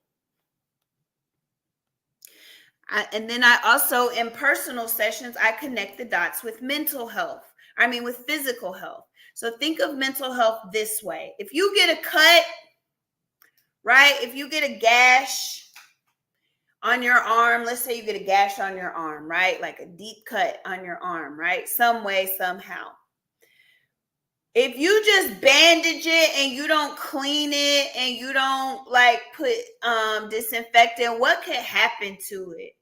And then I also, in personal sessions, I connect the dots with with physical health. So think of mental health this way. If you get a cut, right? If you get a gash on your arm, let's say you get a gash on your arm, right? Like a deep cut on your arm, right? Some way, somehow. If you just bandage it and you don't clean it and you don't put disinfectant, what could happen to it?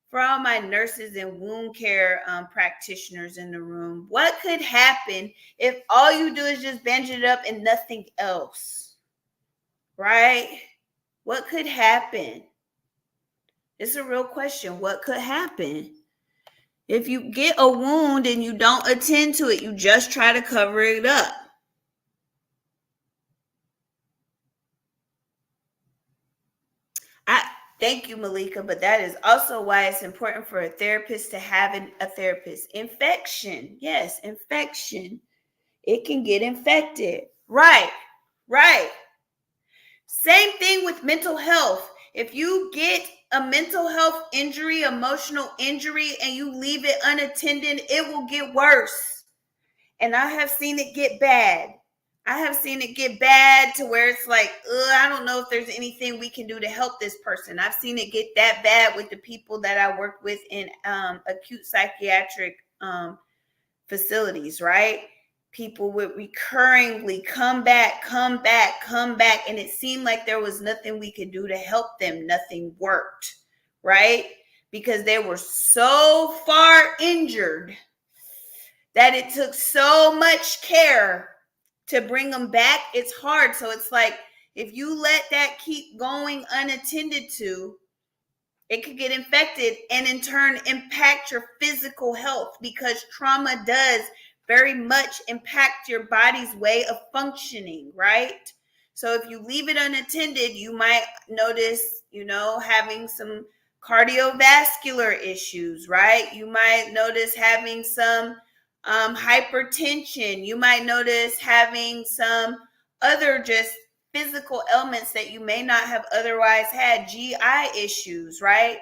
For all my nurses and wound care practitioners in the room, what could happen if all you do is just bandage it up and nothing else? Right? What could happen? It's a real question. What could happen? If you get a wound and you don't attend to it, you just try to cover it up. Thank you, Malika, but that is also why it's important for a therapist to have a therapist. Infection. Yes, infection. It can get infected. Right. Same thing with mental health. If you get a mental health injury, emotional injury, and you leave it unattended, it will get worse. And I have seen it get bad. I have seen it get bad to where it's like, I don't know if there's anything we can do to help this person. I've seen it get that bad with the people that I work with in acute psychiatric facilities, right? People would recurringly come back. And it seemed like there was nothing we could do to help them. Nothing worked, right? Because they were so far injured that it took so much care to bring them back. It's hard. So it's like, if you let that keep going unattended to, it could get infected and in turn impact your physical health, because trauma does very much impact your body's way of functioning, right? So if you leave it unattended, you might notice, having some cardiovascular issues, right? You might notice having some hypertension. You might notice having some other just physical ailments that you may not have otherwise had, GI issues, right?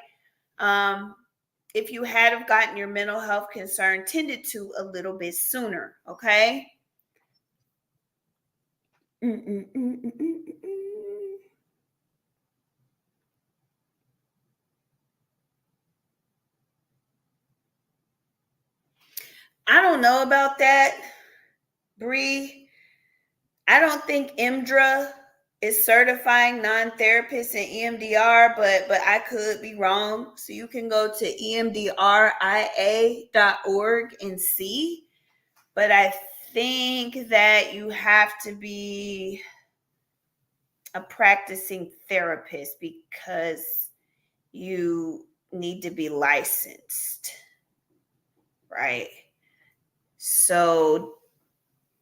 If you had have gotten your mental health concern tended to a little bit sooner, okay? I don't know about that, Bree. I don't think IMDRA is certifying non-therapists in EMDR, but I could be wrong. So you can go to emdria.org and see. But I think that you have to be a practicing therapist because you need to be licensed, right? So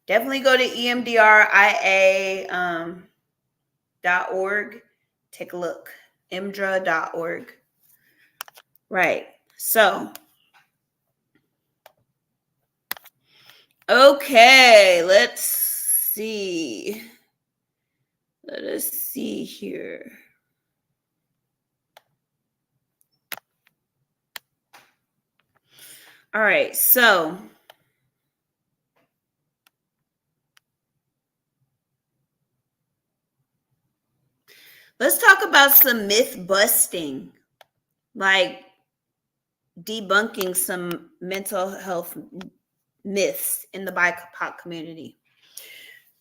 definitely go to emdria.org. Take a look. emdra.org. Right. So, okay, let's see. Let us see here. All right, so let's talk about some myth busting, like debunking some mental health myths in the BIPOC community.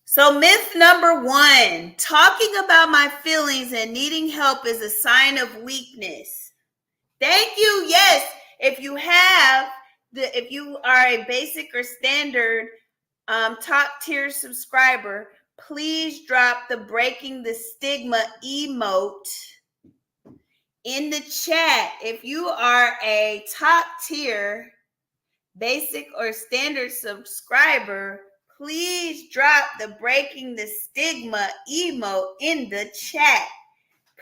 So myth number 1, talking about my feelings and needing help is a sign of weakness. Thank you. Yes, if you are a basic or standard top tier subscriber, please drop the breaking the stigma emote in the chat. If you are a top tier basic or standard subscriber, please drop the breaking the stigma emote in the chat.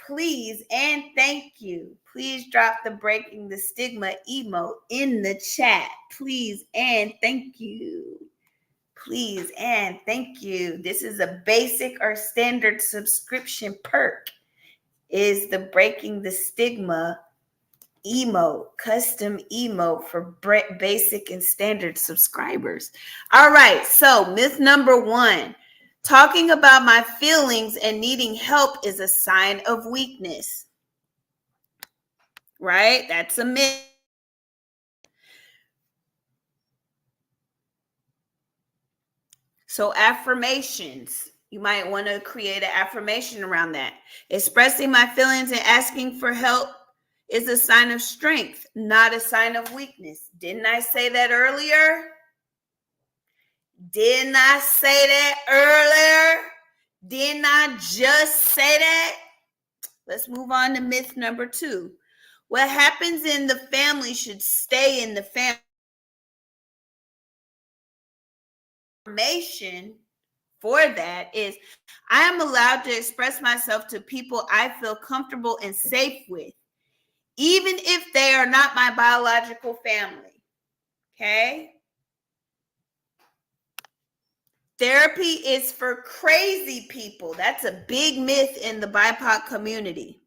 Please and thank you. Please drop the breaking the stigma emote in the chat. Please and thank you. Please and thank you. This is a basic or standard subscription perk. Is the breaking the stigma emote, custom emote for basic and standard subscribers. All right, so myth number 1, talking about my feelings and needing help is a sign of weakness. Right? That's a myth. So affirmations, you might want to create an affirmation around that. Expressing my feelings and asking for help is a sign of strength, not a sign of weakness. Didn't I say that earlier? Didn't I say that earlier? Didn't I just say that? Let's move on to myth number 2. What happens in the family should stay in the family. Affirmation for that is, I am allowed to express myself to people I feel comfortable and safe with, even if they are not my biological family. Okay? Therapy is for crazy people. That's a big myth in the BIPOC community.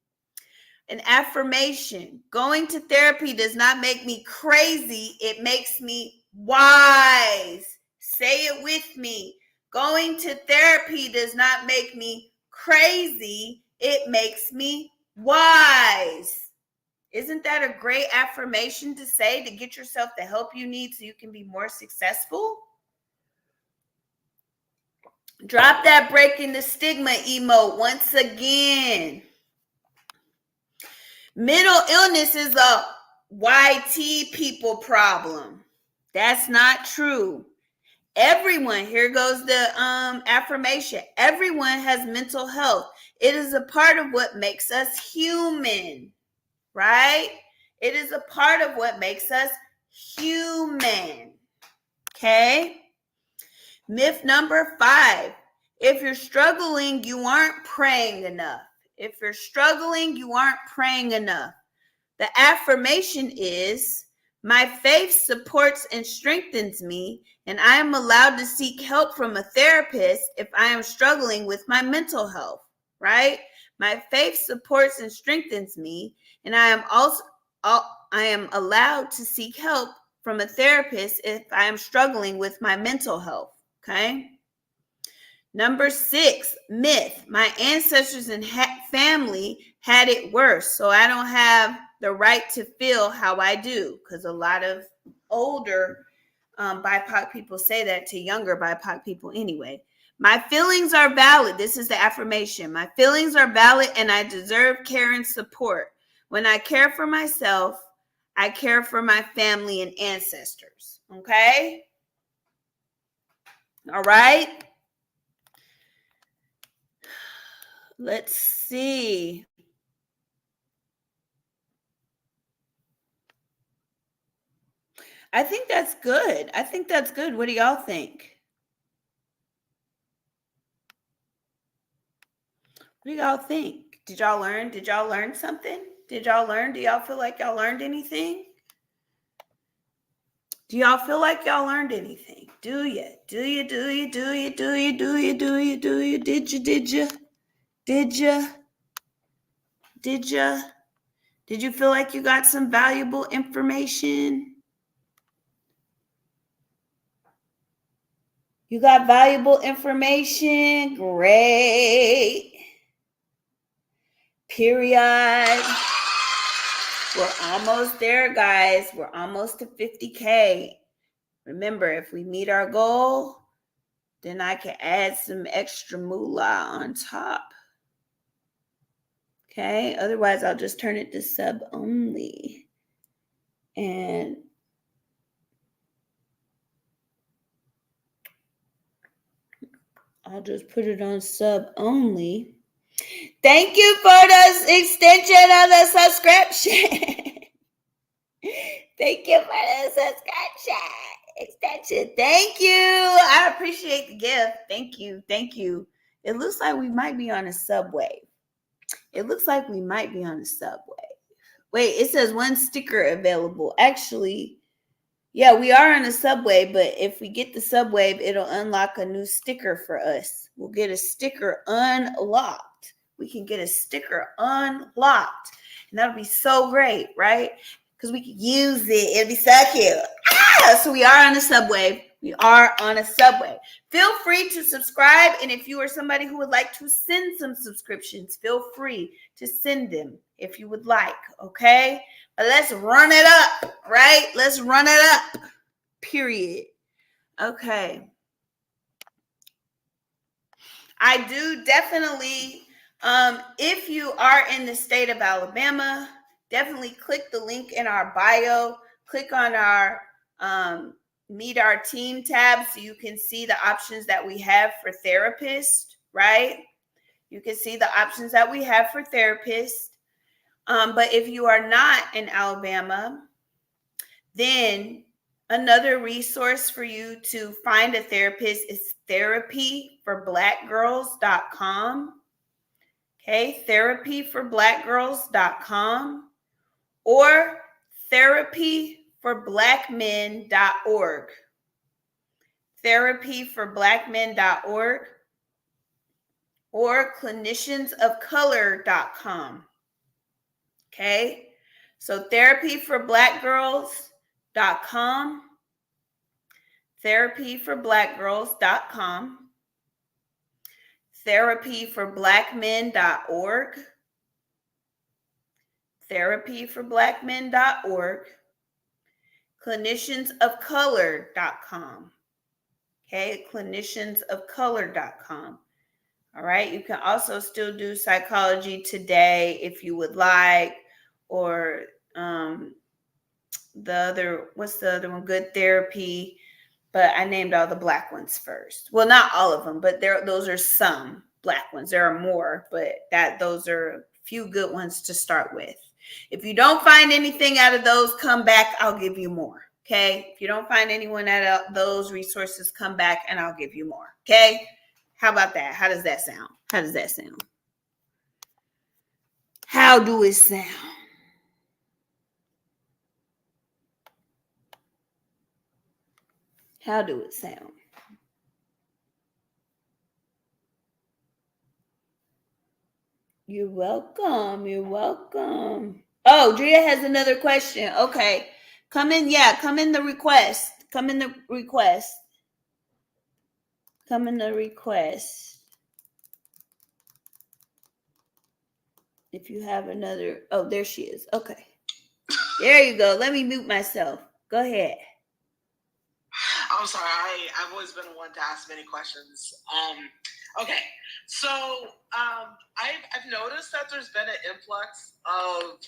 An affirmation, going to therapy does not make me crazy. It makes me wise. Say it with me. Going to therapy does not make me crazy. It makes me wise. Isn't that a great affirmation to say to get yourself the help you need so you can be more successful? Drop that breaking the stigma emote once again. Mental illness is a YT people problem. That's not true. Everyone, here goes the affirmation. Everyone has mental health. It is a part of what makes us human, right? It is a part of what makes us human. Okay? Myth number 5. If you're struggling, you aren't praying enough. If you're struggling, you aren't praying enough. The affirmation is, my faith supports and strengthens me, and I am allowed to seek help from a therapist if I am struggling with my mental health, right? My faith supports and strengthens me, and I am allowed to seek help from a therapist if I am struggling with my mental health, okay? Number 6, myth. My ancestors and family had it worse, so I don't have the right to feel how I do, because a lot of older BIPOC people say that to younger BIPOC people anyway. My feelings are valid. This is the affirmation. My feelings are valid and I deserve care and support. When I care for myself, I care for my family and ancestors. Okay? All right? Let's see. I think that's good. I think that's good. What do y'all think? What do y'all think? Did y'all learn? Did y'all learn something? Did y'all learn? Do y'all feel like y'all learned anything? Do y'all feel like y'all learned anything? Do you? Do you? Do you? Do you? Do you? Do you? Do you? Do you? Did you? Did you? Did you? Did you? Did you feel like you got some valuable information? You got valuable information? Great. Period. We're almost there, guys. We're almost to 50K. Remember, if we meet our goal, then I can add some extra moolah on top. Okay, otherwise I'll just turn it to sub only. And I'll just put it on sub only. Thank you for the extension of the subscription. Thank you for the subscription extension. Thank you. I appreciate the gift. Thank you. Thank you. It looks like we might be on a subway. It looks like we might be on a subway. Wait, it says one sticker available. Actually, yeah, we are on a subway, but if we get the subway, it'll unlock a new sticker for us. We'll get a sticker unlocked. We can get a sticker unlocked. And that'll be so great, right? Because we can use it. It'll be so cute. So we are on a subway. We are on a subway. Feel free to subscribe. And if you are somebody who would like to send some subscriptions, feel free to send them if you would like. Okay? But let's run it up, right? Let's run it up. Period. Okay. I do definitely, if you are in the state of Alabama, definitely click the link in our bio. Click on our Meet Our Team tab so you can see the options that we have for therapists, right? You can see the options that we have for therapists. But if you are not in Alabama, then another resource for you to find a therapist is therapyforblackgirls.com. Okay, therapyforblackgirls.com or therapyforblackmen.org. Therapyforblackmen.org or cliniciansofcolor.com. Okay, so therapyforblackgirls.com, therapyforblackgirls.com, therapyforblackmen.org, therapyforblackmen.org, cliniciansofcolor.com. Okay, cliniciansofcolor.com. All right, you can also still do Psychology Today if you would like, or what's the other one? Good Therapy. But I named all the black ones first. Well, not all of them, but those are some black ones. There are more, but those are a few good ones to start with. If you don't find anything out of those, come back. I'll give you more. Okay. If you don't find anyone out of those resources, come back and I'll give you more. Okay. How about that? How does that sound? How does that sound? How do it sound? How do it sound? You're welcome. You're welcome. Oh, Drea has another question. Okay. Come in. Yeah, come in the request. Come in the request. Come in the request. If you have another. Oh, there she is. Okay. There you go. Let me mute myself. Go ahead. I I'm sorry. I've always been one to ask many questions. Okay, so I've noticed that there's been an influx of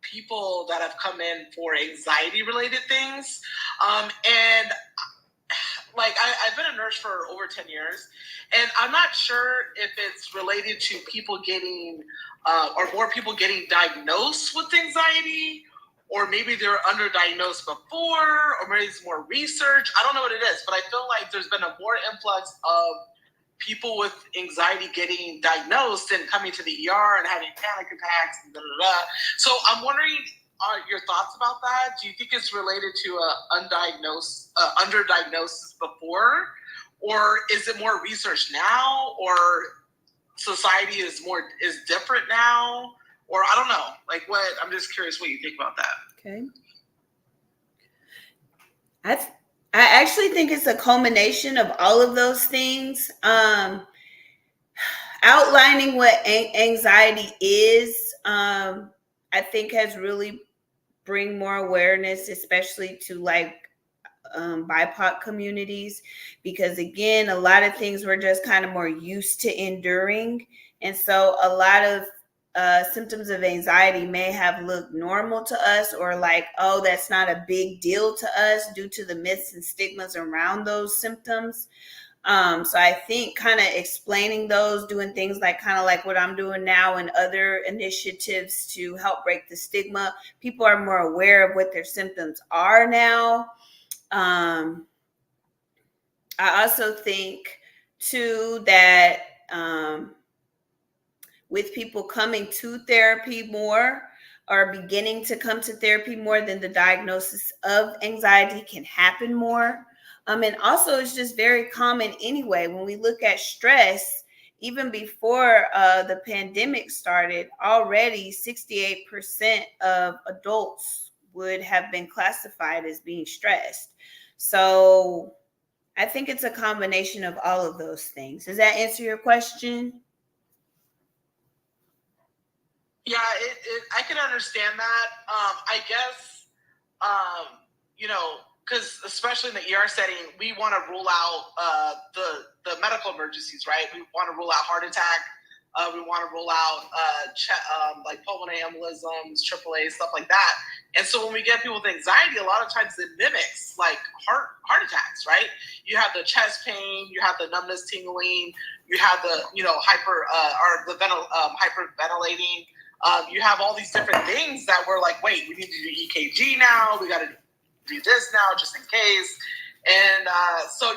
people that have come in for anxiety related things, and like I've been a nurse for over 10 years, and I'm not sure if it's related to people getting or more people getting diagnosed with anxiety, or maybe they were underdiagnosed before, or maybe it's more research. I don't know what it is, but I feel like there's been a more influx of people with anxiety getting diagnosed and coming to the ER and having panic attacks and da da da. So I'm wondering your thoughts about that. Do you think it's related to a underdiagnosis before, or is it more research now, or society is different now, or I don't know. Like, what? I'm just curious what you think about that. Okay. I actually think it's a culmination of all of those things. Outlining what anxiety is, I think has really bring more awareness, especially to like BIPOC communities, because again, a lot of things we're just kind of more used to enduring. And so a lot of symptoms of anxiety may have looked normal to us, or like, oh, that's not a big deal to us due to the myths and stigmas around those symptoms. So I think kind of explaining those, doing things like kind of like what I'm doing now and other initiatives to help break the stigma. People are more aware of what their symptoms are now. I also think too that with people coming to therapy more, or beginning to come to therapy more, then the diagnosis of anxiety can happen more. And also, it's just very common anyway. When we look at stress, even before the pandemic started, already 68% of adults would have been classified as being stressed. So I think it's a combination of all of those things. Does that answer your question? Yeah, I can understand that. I guess, because especially in the ER setting, we want to rule out the medical emergencies, right? We want to rule out heart attack. We want to rule out like pulmonary embolisms, AAA, stuff like that. And so when we get people with anxiety, a lot of times it mimics like heart attacks, right? You have the chest pain, you have the numbness, tingling, you have the hyperventilating. You have all these different things that we're like, wait, we need to do EKG now. We got to do this now just in case. And so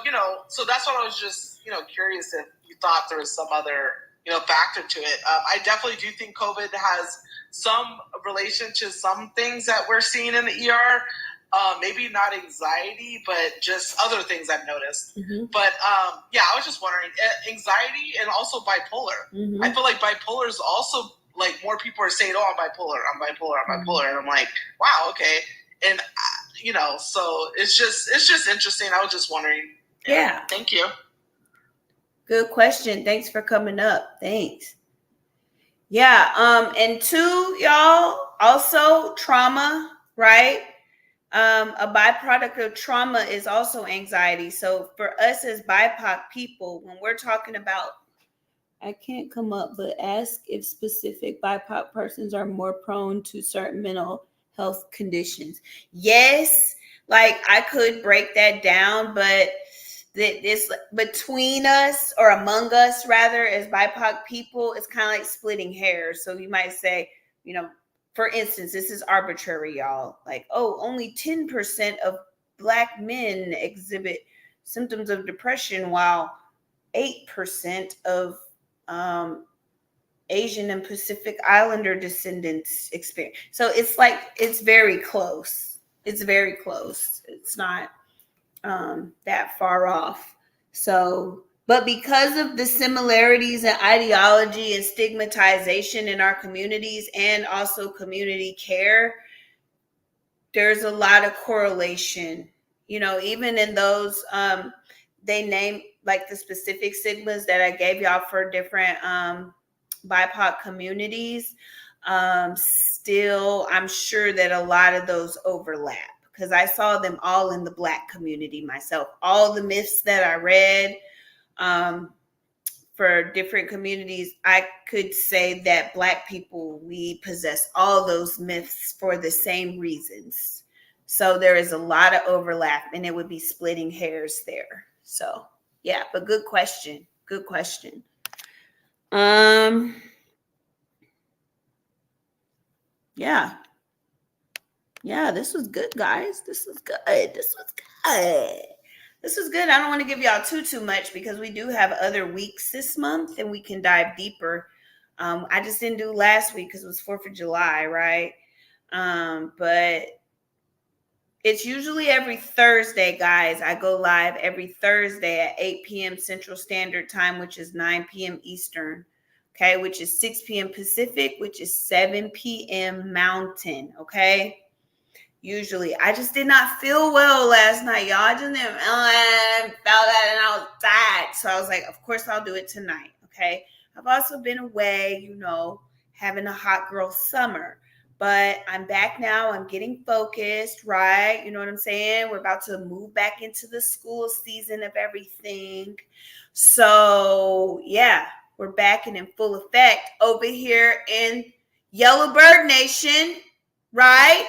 that's what I was just, curious if you thought there was some other, factor to it. I definitely do think COVID has some relation to some things that we're seeing in the ER. Maybe not anxiety, but just other things I've noticed. Mm-hmm. But I was just wondering, anxiety and also bipolar. Mm-hmm. I feel like bipolar is also, like, more people are saying, oh, I'm bipolar. And I'm like, wow, okay. And, so it's just interesting. I was just wondering. Yeah. Thank you. Good question. Thanks for coming up. Thanks. Yeah. And two, y'all, also trauma, right? A byproduct of trauma is also anxiety. So for us as BIPOC people, when we're talking about, I can't come up, but ask if specific BIPOC persons are more prone to certain mental health conditions. Yes, like I could break that down, but this between us, or among us rather, as BIPOC people, it's kind of like splitting hairs. So you might say, for instance, this is arbitrary, y'all. Like, oh, only 10% of Black men exhibit symptoms of depression, while 8% of Asian and Pacific Islander descendants experience. So it's like, it's very close. It's very close. It's not that far off. So, but because of the similarities in ideology and stigmatization in our communities, and also community care, there's a lot of correlation, even in those, they name like the specific stigmas that I gave y'all for different BIPOC communities. Still, I'm sure that a lot of those overlap. because I saw them all in the Black community myself. All the myths that I read for different communities, I could say that Black people, we possess all those myths for the same reasons. So there is a lot of overlap, and it would be splitting hairs there. So yeah, but good question. Good question. Yeah. Yeah, this was good, guys. This was good. This was good. This was good. I don't want to give y'all too much because we do have other weeks this month and we can dive deeper. I just didn't do last week because it was 4th of July, right? But it's usually every Thursday, guys. I go live every Thursday at 8 p.m. Central Standard Time, which is 9 p.m. Eastern, okay, which is 6 p.m. Pacific, which is 7 p.m. Mountain, okay? Usually, I just did not feel well last night, y'all. I just didn't felt that, and I was tired. So I was like, of course, I'll do it tonight. Okay. I've also been away, having a hot girl summer, but I'm back now. I'm getting focused, right? You know what I'm saying? We're about to move back into the school season of everything. So yeah, we're back and in full effect over here in Yellow Bird Nation, right?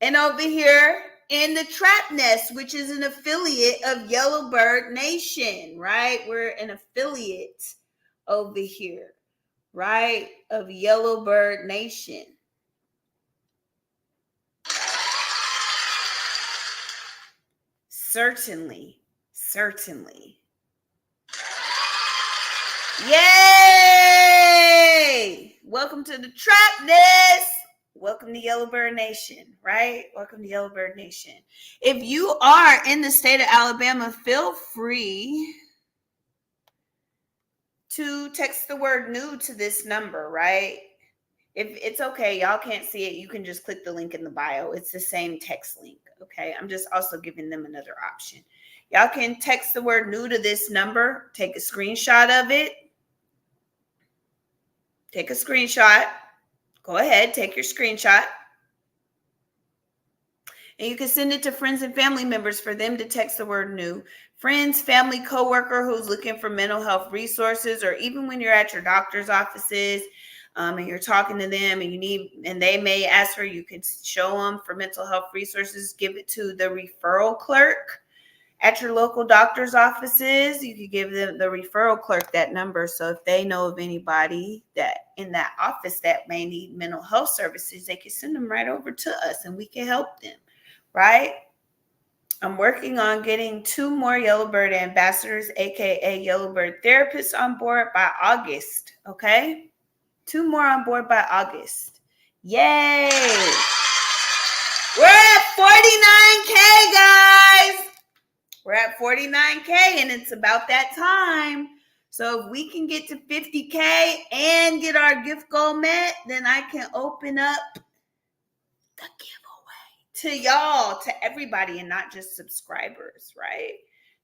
And over here in the Trap Nest, which is an affiliate of Yellow Bird Nation, right? We're an affiliate over here, right? Of Yellow Bird Nation. Certainly. Yay! Welcome to the Trap Nest. Welcome to Yellow Bird Nation, right? Welcome to Yellow Bird Nation. If you are in the state of Alabama, feel free to text the word new to this number, right? If it's okay, y'all can't see it, you can just click the link in the bio. It's the same text link, okay? I'm just also giving them another option. Y'all can text the word new to this number, take a screenshot of it. Take a screenshot. Go ahead, take your screenshot. And you can send it to friends and family members for them to text the word new. Friends, family, coworker who's looking for mental health resources, or even when you're at your doctor's offices and you're talking to them and they may ask for, you can show them for mental health resources, give it to the referral clerk at your local doctor's offices. You could give them the referral clerk that number. So if they know of anybody that in that office that may need mental health services, they can send them right over to us and we can help them, right? I'm working on getting 2 more Yellowbird ambassadors, aka Yellowbird therapists, on board by August. Okay, 2 more on board by August. Yay! We're at 49K, guys. We're at 49K and it's about that time. So if we can get to 50K and get our gift goal met, then I can open up the giveaway to y'all, to everybody, and not just subscribers, right?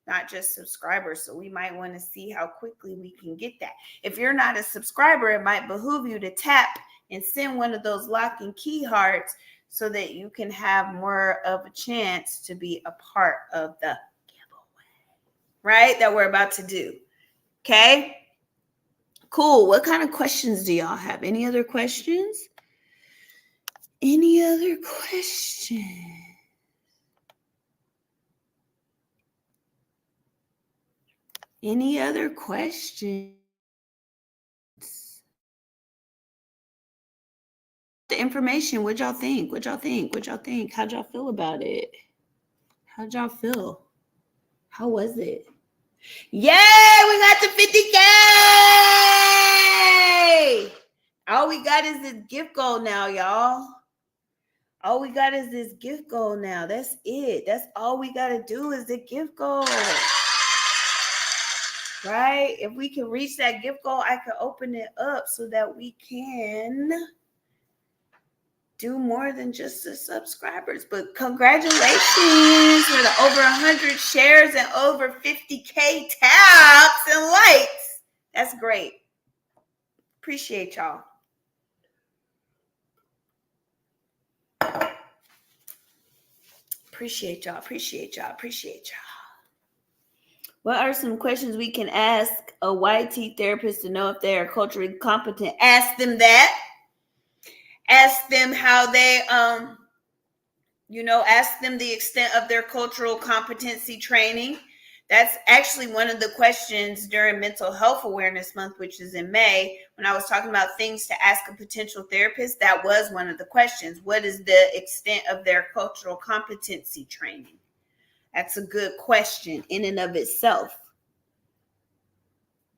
Not just subscribers. So we might want to see how quickly we can get that. If you're not a subscriber, it might behoove you to tap and send one of those lock and key hearts so that you can have more of a chance to be a part of the right, that we're about to do. Okay, cool. What kind of questions do y'all have? Any other questions? Any other questions? Any other questions? The information, what'd y'all think? What'd y'all think? How'd y'all feel about it? How'd y'all feel? How was it? Yay, we got to 50K! All we got is this gift goal now, y'all. All we got is this gift goal now. That's it. That's all we got to do is the gift goal. Right? If we can reach that gift goal, I can open it up so that we can do more than just the subscribers. But congratulations for the over 100 shares and over 50K taps and likes. That's great. Appreciate y'all. Appreciate y'all. What are some questions we can ask a YT therapist to know if they are culturally competent? Ask them that. Ask them how they, ask them the extent of their cultural competency training. That's actually one of the questions during Mental Health Awareness Month, which is in May. When I was talking about things to ask a potential therapist, that was one of the questions. What is the extent of their cultural competency training? That's a good question in and of itself.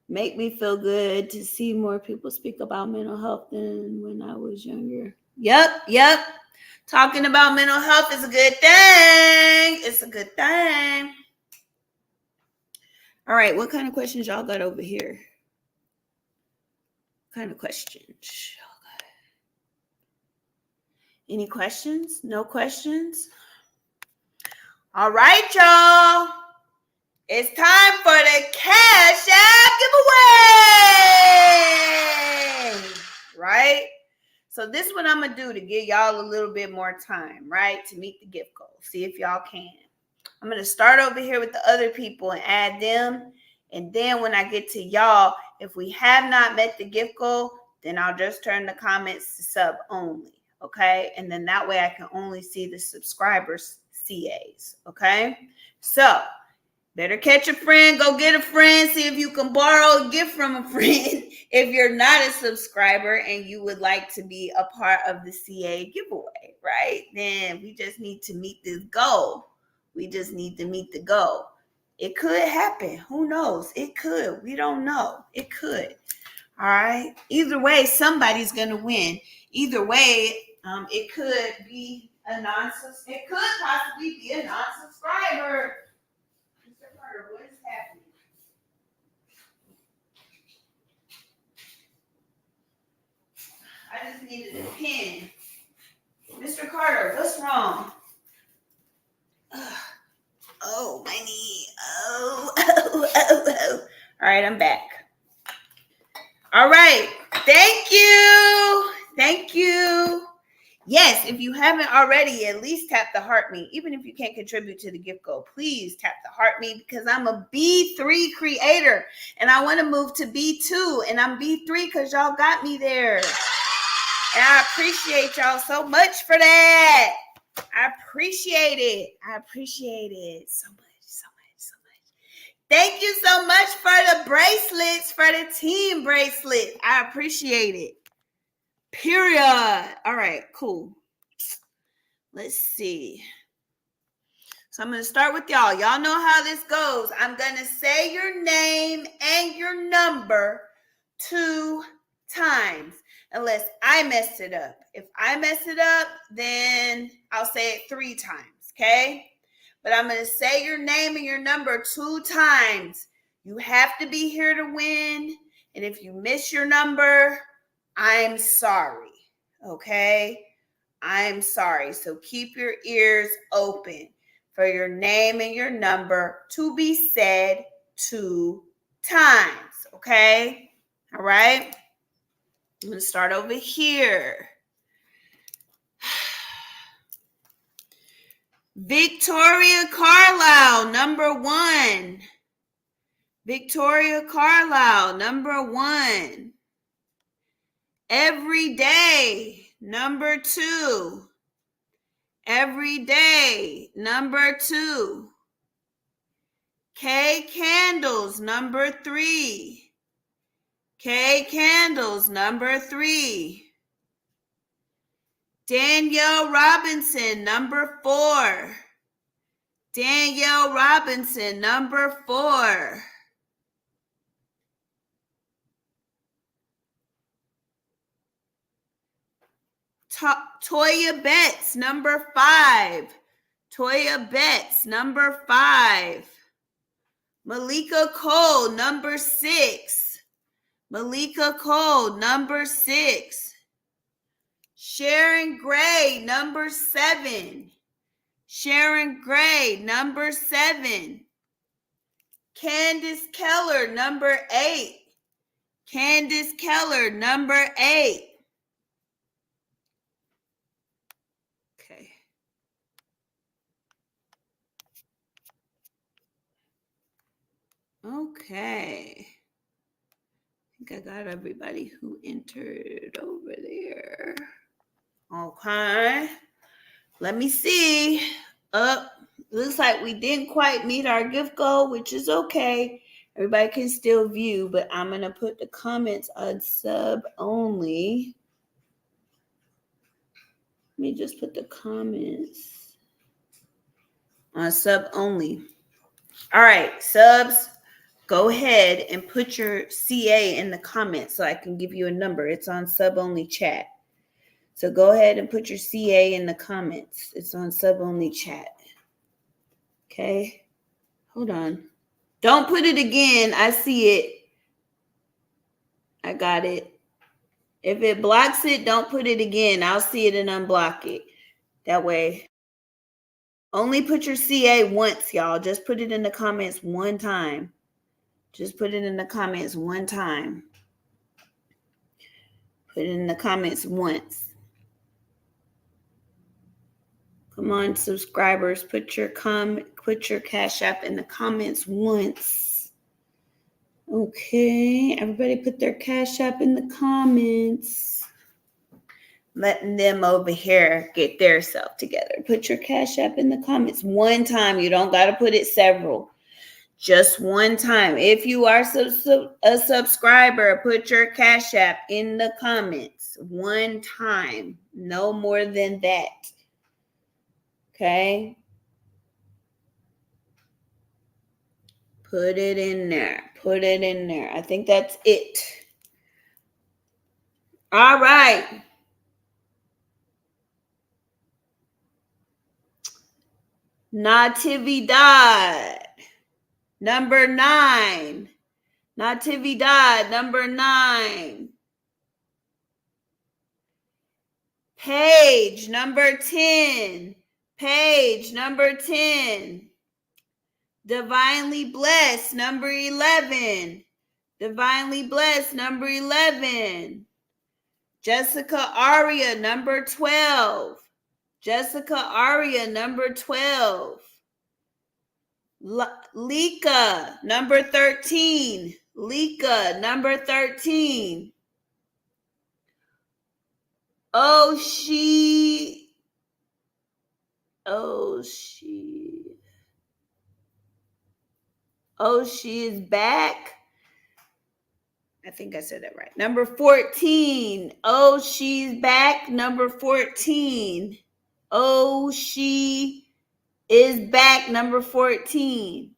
Make me feel good to see more people speak about mental health than when I was younger. Yep. Talking about mental health is a good thing. It's a good thing. All right, what kind of questions y'all got over here? What kind of questions y'all got? Any questions? No questions? All right, y'all. It's time for the Cash App giveaway. Right? So this is what I'm going to do to give y'all a little bit more time, right? To meet the gift goal. See if y'all can. I'm going to start over here with the other people and add them. And then when I get to y'all, if we have not met the gift goal, then I'll just turn the comments to sub only. Okay? And then that way I can only see the subscribers CAs. Okay? So better catch a friend, go get a friend, see if you can borrow a gift from a friend if you're not a subscriber and you would like to be a part of the CA giveaway, right? Then we just need to meet this goal. We just need to meet the goal. It could happen. Who knows? It could. We don't know. It could. All right. Either way, somebody's going to win. Either way, it could be a non-subscriber. It could possibly be a non-subscriber. Mr. Carter, what is happening? I just needed a pen. Mr. Carter, what's wrong? Oh, my knee. Oh. All right, I'm back. All right. Thank you. Yes, if you haven't already, at least tap the heart me. Even if you can't contribute to the gift goal, please tap the heart me because I'm a B3 creator and I want to move to B2 and I'm B3 because y'all got me there. And I appreciate y'all so much for that. I appreciate it so much. Thank you so much for the bracelets, for the team bracelet. I appreciate it. Period. All right, cool. Let's see. So I'm going to start with y'all. Y'all know how this goes. I'm going to say your name and your number 2 times unless I mess it up. If I mess it up, then I'll say it 3 times, okay? But I'm going to say your name and your number 2 times. You have to be here to win. And if you miss your number, I'm sorry, okay? I'm sorry. So keep your ears open for your name and your number to be said 2 times, okay? All right? I'm going to start over here. Victoria Carlisle, number 1. Victoria Carlisle, number 1. Every day, number 2. Every day, number 2. K Candles, number 3. K Candles, number 3. Danielle Robinson, number 4. Danielle Robinson, number 4. Toya Betts, number 5. Toya Betts, number 5. Malika Cole, number 6. Malika Cole, number 6. Sharon Gray, number 7. Sharon Gray, number 7. Candace Keller, number 8. Candace Keller, number 8. Okay. Okay. I think I got everybody who entered over there. Okay. Let me see. Looks like we didn't quite meet our gift goal, which is okay. Everybody can still view, but I'm going to put the comments on sub only. Let me just put the comments on sub only. All right, subs, go ahead and put your CA in the comments so I can give you a number. It's on sub only chat. So go ahead and put your CA in the comments. It's on sub only chat. Okay. Hold on. Don't put it again. I see it. I got it. If it blocks it, don't put it again. I'll see it and unblock it. That way. Only put your CA once, y'all. Just put it in the comments one time. Just put it in the comments one time. Put it in the comments once. Come on, subscribers. Put your Cash App in the comments once. Okay, everybody put their Cash App in the comments. Letting them over here get their self together. Put your Cash App in the comments one time. You don't got to put it several. Just one time. If you are a subscriber, put your Cash App in the comments one time. No more than that. Okay? Put it in there. Put it in there. I think that's it. All right. Natividad. Number 9. Natividad. Number 9. Page number 10. Page number 10. Divinely blessed. Number 11. Divinely blessed. Number 11. Jessica Aria. Number 12. Jessica Aria. Number 12. Lika. Number 13. Lika. Number 13. Oh, she is back. I think I said that right. Number 14. Oh, she's back. Number 14. Oh, she is back. Number 14.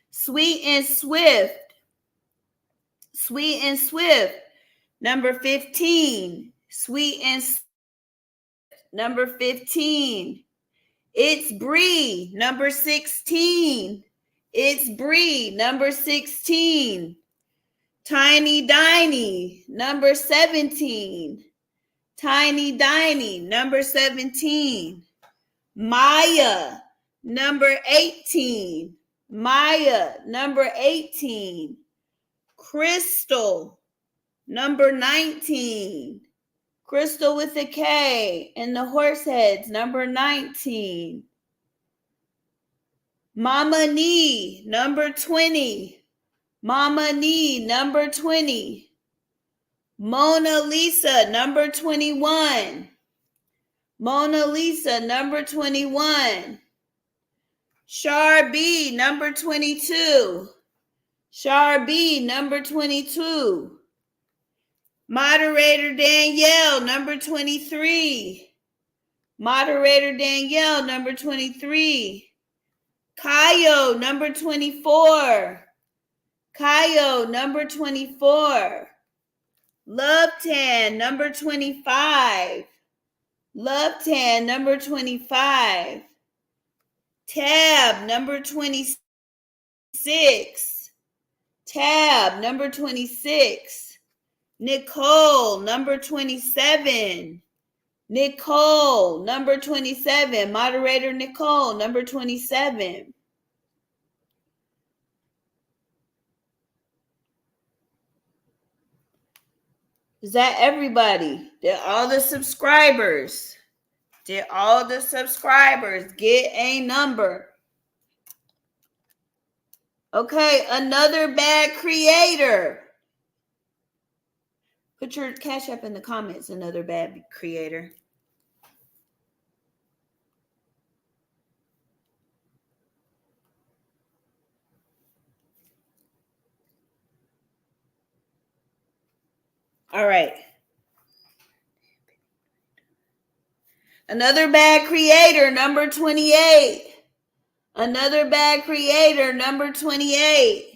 Sweet and Swift. Sweet and Swift. Number 15. Sweet and Swift. Number 15. It's Bree. Number 16. It's Bree. Number 16. Tiny Diney. Number 17. Tiny Diney. Number 17. Maya. Number 18. Maya. Number 18. Crystal. Number 19. Crystal with a K and the horse heads. Number 19. Mama Nee. Number 20. Mama Nee. Number 20. Mona Lisa. Number 21. Mona Lisa. Number 21. Char B. Number 22. Char B. Number 22. Moderator Danielle, number 23. Moderator Danielle, number 23. Kayo, number 24. Kayo, number 24. Love Tan, number 25. Love Tan, number 25. Tab, number 26. Tab, number 26. Nicole, number 27. Nicole, number 27. Moderator Nicole, number 27. Is that everybody? Did all the subscribers? Did all the subscribers get a number? Okay, another bad creator. Put your Cash App in the comments, another bad creator. All right. Another bad creator, number 28. Another bad creator, number 28.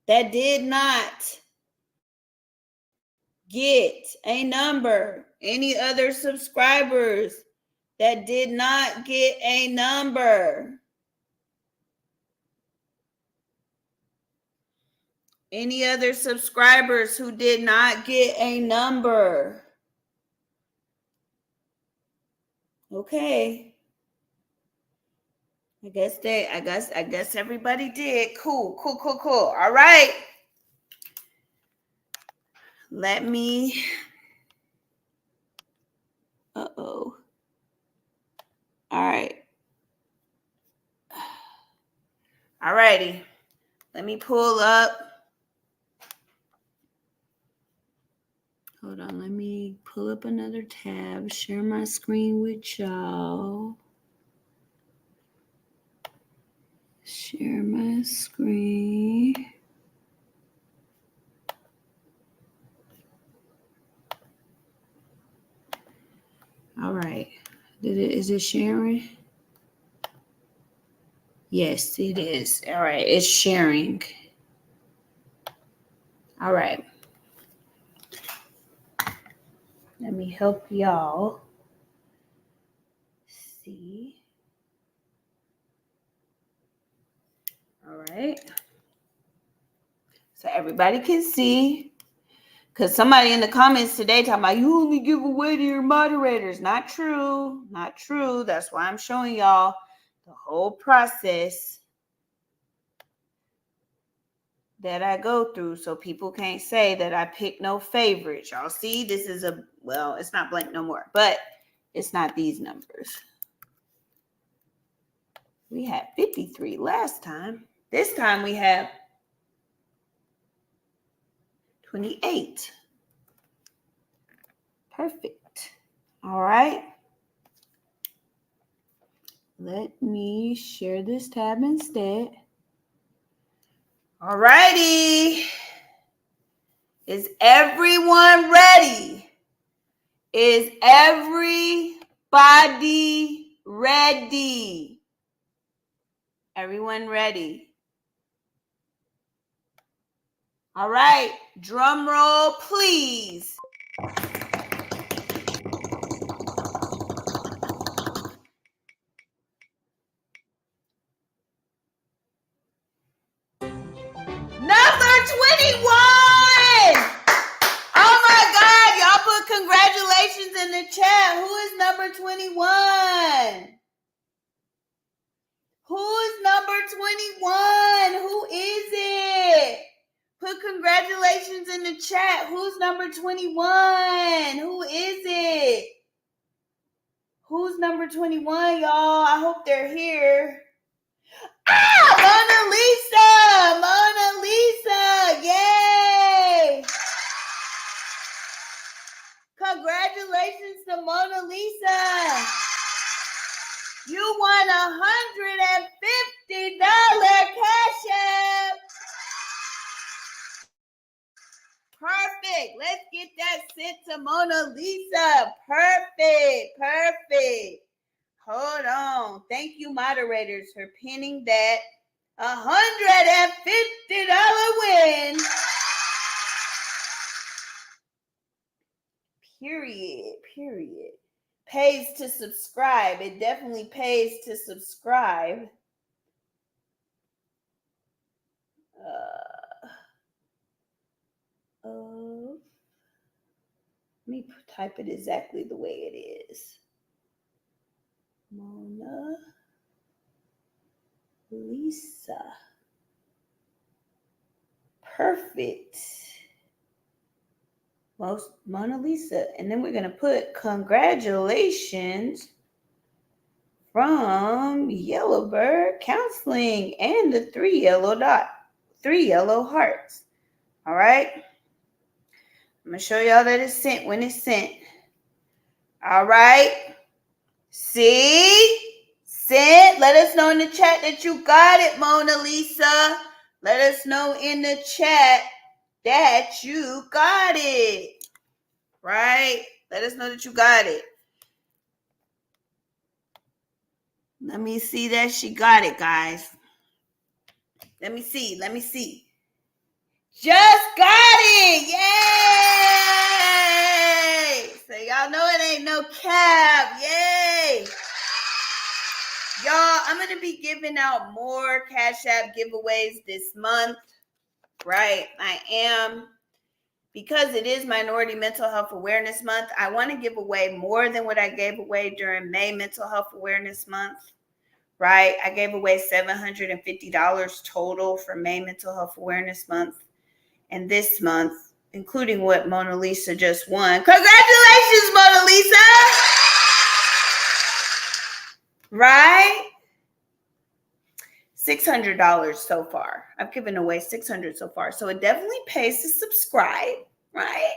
That did not get a number. Any other subscribers that did not get a number? Any other subscribers who did not get a number? Okay. I guess everybody did. Cool. All right. Let me. Uh-oh. All right. All righty. Let me pull up. Hold on. Let me pull up another tab. Share my screen with y'all. Share my screen. All right. Is it sharing? Yes, it is. All right. It's sharing. All right. Let me help y'all see. All right. So everybody can see. Because somebody in the comments today talking about you only give away to your moderators. Not true. Not true. That's why I'm showing y'all the whole process that I go through so people can't say that I pick no favorites. Y'all see, this is it's not blank no more, but it's not these numbers. We had 53 last time. This time we have 28. Perfect. All right. Let me share this tab instead. All righty. Is everyone ready? Is everybody ready? Everyone ready? All right. Drum roll, please. Number 21. Oh my God. Y'all put congratulations in the chat. Who is number 21? Who's number 21? Who is it? Put congratulations in the chat. Who's number 21? Who is it? Who's number 21, y'all? I hope they're here. Mona Lisa! Yay! Congratulations to Mona Lisa. You won $150 Cash App. Perfect. Let's get that sent to Mona Lisa. Perfect. Hold on. Thank you, moderators, for pinning that $150 win. Period. Pays to subscribe. It definitely pays to subscribe. Let me type it exactly the way it is. Mona Lisa. Perfect. Mona Lisa. And then we're going to put congratulations from Yellowbird Counseling and the 3 yellow hearts. All right. I'm going to show y'all that it's sent when it's sent. All right. See? Sent. Let us know in the chat that you got it, Mona Lisa. Let us know in the chat that you got it. Right? Let us know that you got it. Let me see that she got it, guys. Let me see. Just got it. Yay! So y'all know it ain't no cap. Yay! Y'all, I'm going to be giving out more Cash App giveaways this month, right? I am. Because it is Minority Mental Health Awareness Month, I want to give away more than what I gave away during May Mental Health Awareness Month, right? I gave away $750 total for May Mental Health Awareness Month. And this month, including what Mona Lisa just won. Congratulations, Mona Lisa! Right? $600 so far. I've given away $600 so far. So it definitely pays to subscribe, right?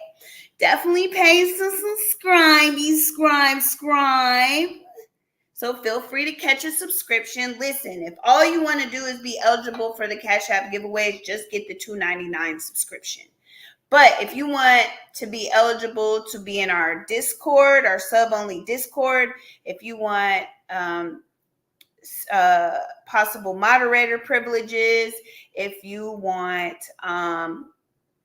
Definitely pays to subscribe. So feel free to catch a subscription. Listen, if all you want to do is be eligible for the Cash App giveaways, just get the $2.99 subscription. But if you want to be eligible to be in our Discord, our sub-only Discord, if you want possible moderator privileges, if you want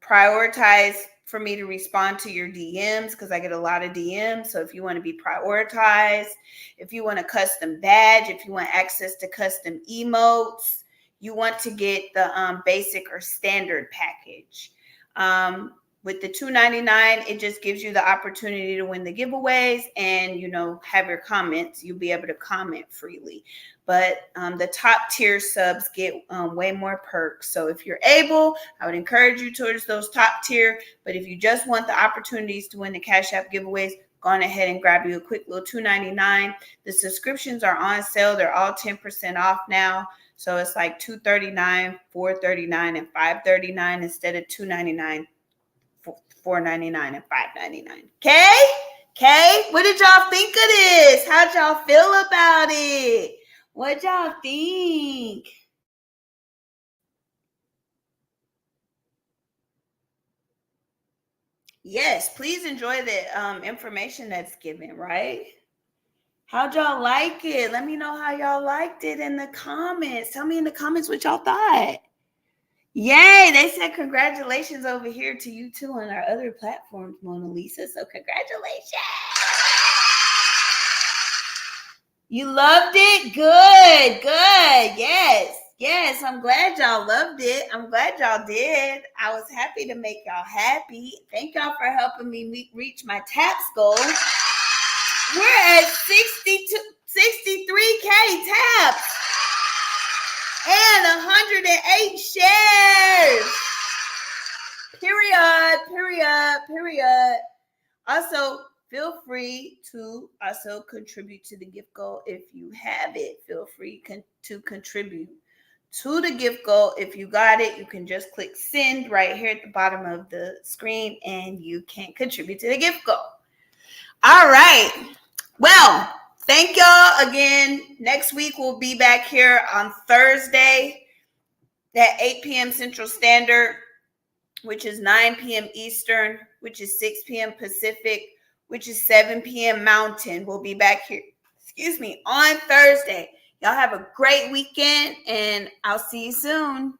prioritize for me to respond to your DMs, because I get a lot of DMs. So if you want to be prioritized, if you want a custom badge, if you want access to custom emotes, you want to get the basic or standard package. With the $2.99, it just gives you the opportunity to win the giveaways and, have your comments. You'll be able to comment freely. But the top tier subs get way more perks. So if you're able, I would encourage you towards those top tier. But if you just want the opportunities to win the Cash App giveaways, go on ahead and grab you a quick little $2.99. The subscriptions are on sale. They're all 10% off now. So it's like $2.39, $4.39, and $5.39 instead of $2.99. $4.99 and $5.99. Okay, what did y'all think of this? How'd y'all feel about it? What y'all think? Yes, please enjoy the information that's given, right? How'd y'all like it? Let me know how y'all liked it in the comments. Tell me in the comments what y'all thought. Yay, they said congratulations over here to you too on our other platforms, Mona Lisa. So congratulations. You loved it? Good. Yes, I'm glad y'all loved it. I'm glad y'all did. I was happy to make y'all happy. Thank y'all for helping me reach my taps goal. We're at 63K taps. And 108 shares. Period. Also, feel free to also contribute to the gift goal if you have it. Feel free to contribute to the gift goal. If you got it, you can just click send right here at the bottom of the screen and you can contribute to the gift goal. All right. Well, thank y'all again. Next week, we'll be back here on Thursday at 8 p.m. Central Standard, which is 9 p.m. Eastern, which is 6 p.m. Pacific, which is 7 p.m. Mountain. We'll be back here, on Thursday. Y'all have a great weekend, and I'll see you soon.